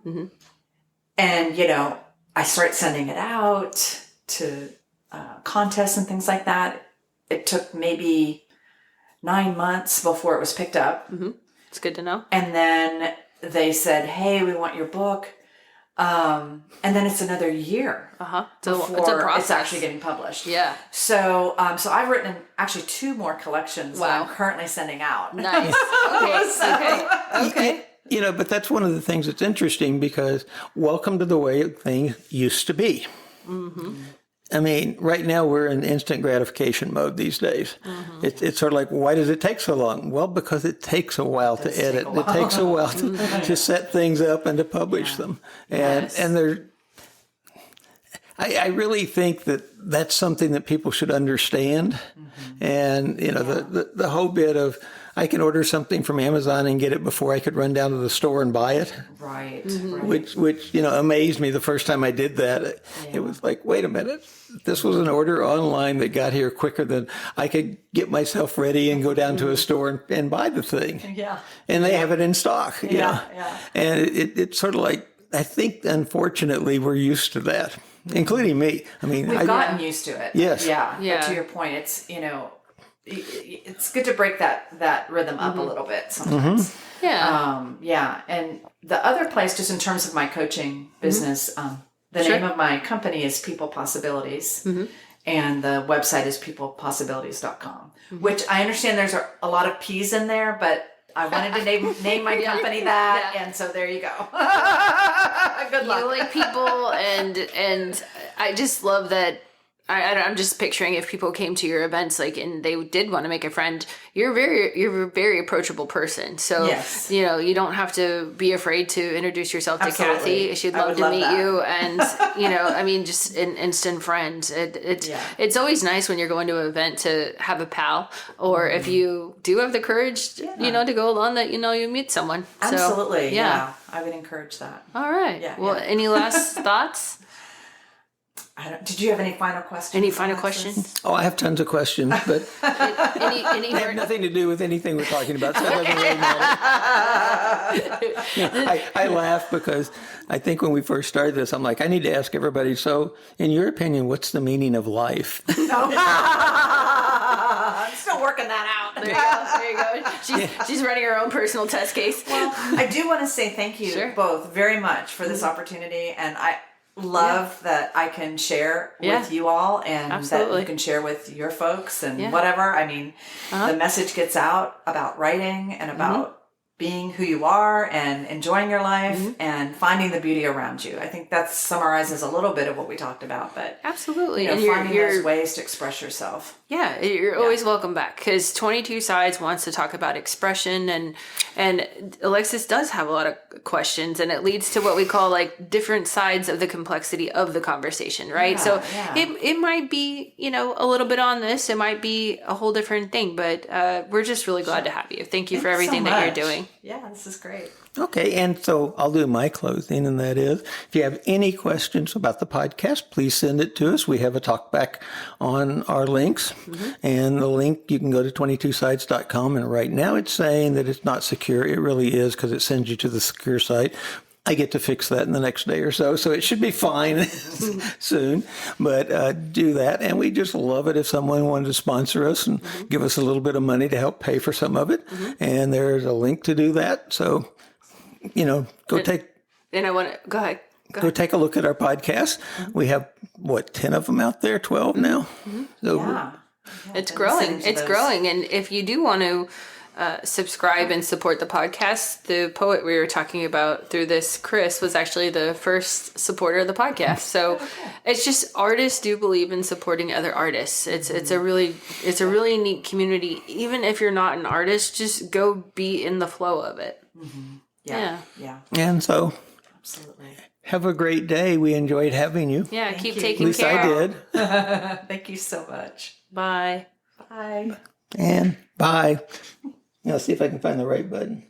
And, I started sending it out to contests and things like that. It took maybe 9 months before it was picked up. It's good to know. And then they said, hey, we want your book. And then it's another year before it's a process. It's actually getting published. Yeah. So I've written actually 2 more collections that I'm currently sending out. Nice. Okay. But that's one of the things that's interesting because welcome to the way things used to be. I mean, right now we're in instant gratification mode these days. It's sort of like, why does it take so long? Well, because it takes a while to edit. It takes a while to set things up and to publish them. And I really think that that's something that people should understand. And, the whole bit of, I can order something from Amazon and get it before I could run down to the store and buy it. Right. Which amazed me the first time I did that. It was like, wait a minute. This was an order online that got here quicker than I could get myself ready and go down to a store and buy the thing. Yeah. And they have it in stock. Yeah. And it's sort of like, I think, unfortunately, we're used to that, including me. I mean, we've gotten used to it. Yes. Yeah. But to your point, it's, it's good to break that rhythm up a little bit sometimes. Yeah. And the other place, just in terms of my coaching business, the name of my company is People Possibilities, and the website is peoplepossibilities.com, which I understand there's a lot of P's in there, but I wanted to name my company that, and so there you go. Good luck. You like people, and I just love that. I'm just picturing if people came to your events, and they did want to make a friend, you're a very approachable person. So, you don't have to be afraid to introduce yourself to Kathy. She'd love to meet you. And, just an instant friend. It's always nice when you're going to an event to have a pal, or if you do have the courage, to go along, that, you meet someone. Absolutely. So, yeah. I would encourage that. All right. Yeah, well, any last thoughts? Did you have any final questions? Any final questions? Oh, I have tons of questions, but any they have nothing to do with anything we're talking about, so it doesn't really matter. I laugh because I think when we first started this, I'm like, I need to ask everybody, so in your opinion, what's the meaning of life? I'm still working that out. There you go. She's running her own personal test case. Well, I do want to say thank you both very much for this opportunity, and I love that I can share with you all, and that you can share with your folks and whatever. I mean, the message gets out about writing and about being who you are and enjoying your life and finding the beauty around you. I think that summarizes a little bit of what we talked about, but absolutely, and finding those ways to express yourself. Yeah, you're always welcome back, because 22 Sides wants to talk about expression, and Alexis does have a lot of questions, and it leads to what we call different sides of the complexity of the conversation, right? It might be, a little bit on this, it might be a whole different thing, but we're just really glad to have you. Thank you for everything that you're doing. Yeah, this is great. Okay, and so I'll do my closing, and that is, if you have any questions about the podcast, please send it to us. We have a talkback on our links, and the link, you can go to 22sides.com, and right now it's saying that it's not secure. It really is, because it sends you to the secure site. I get to fix that in the next day or so it should be fine soon. But do that, and we just love it if someone wanted to sponsor us and give us a little bit of money to help pay for some of it, and there's a link to do that. So, go take... And I want to... Go ahead. Go take a look at our podcast. We have, 10 of them out there? 12 now? So it's growing. It's growing. And if you do want to subscribe and support the podcast, the poet we were talking about through this, Chris, was actually the first supporter of the podcast. So it's just, artists do believe in supporting other artists. It's a really neat community. Even if you're not an artist, just go be in the flow of it. Yeah. And so, absolutely. Have a great day. We enjoyed having you. Yeah, keep taking care. At least I did. Thank you so much. Bye. Bye. And bye. Now see if I can find the right button.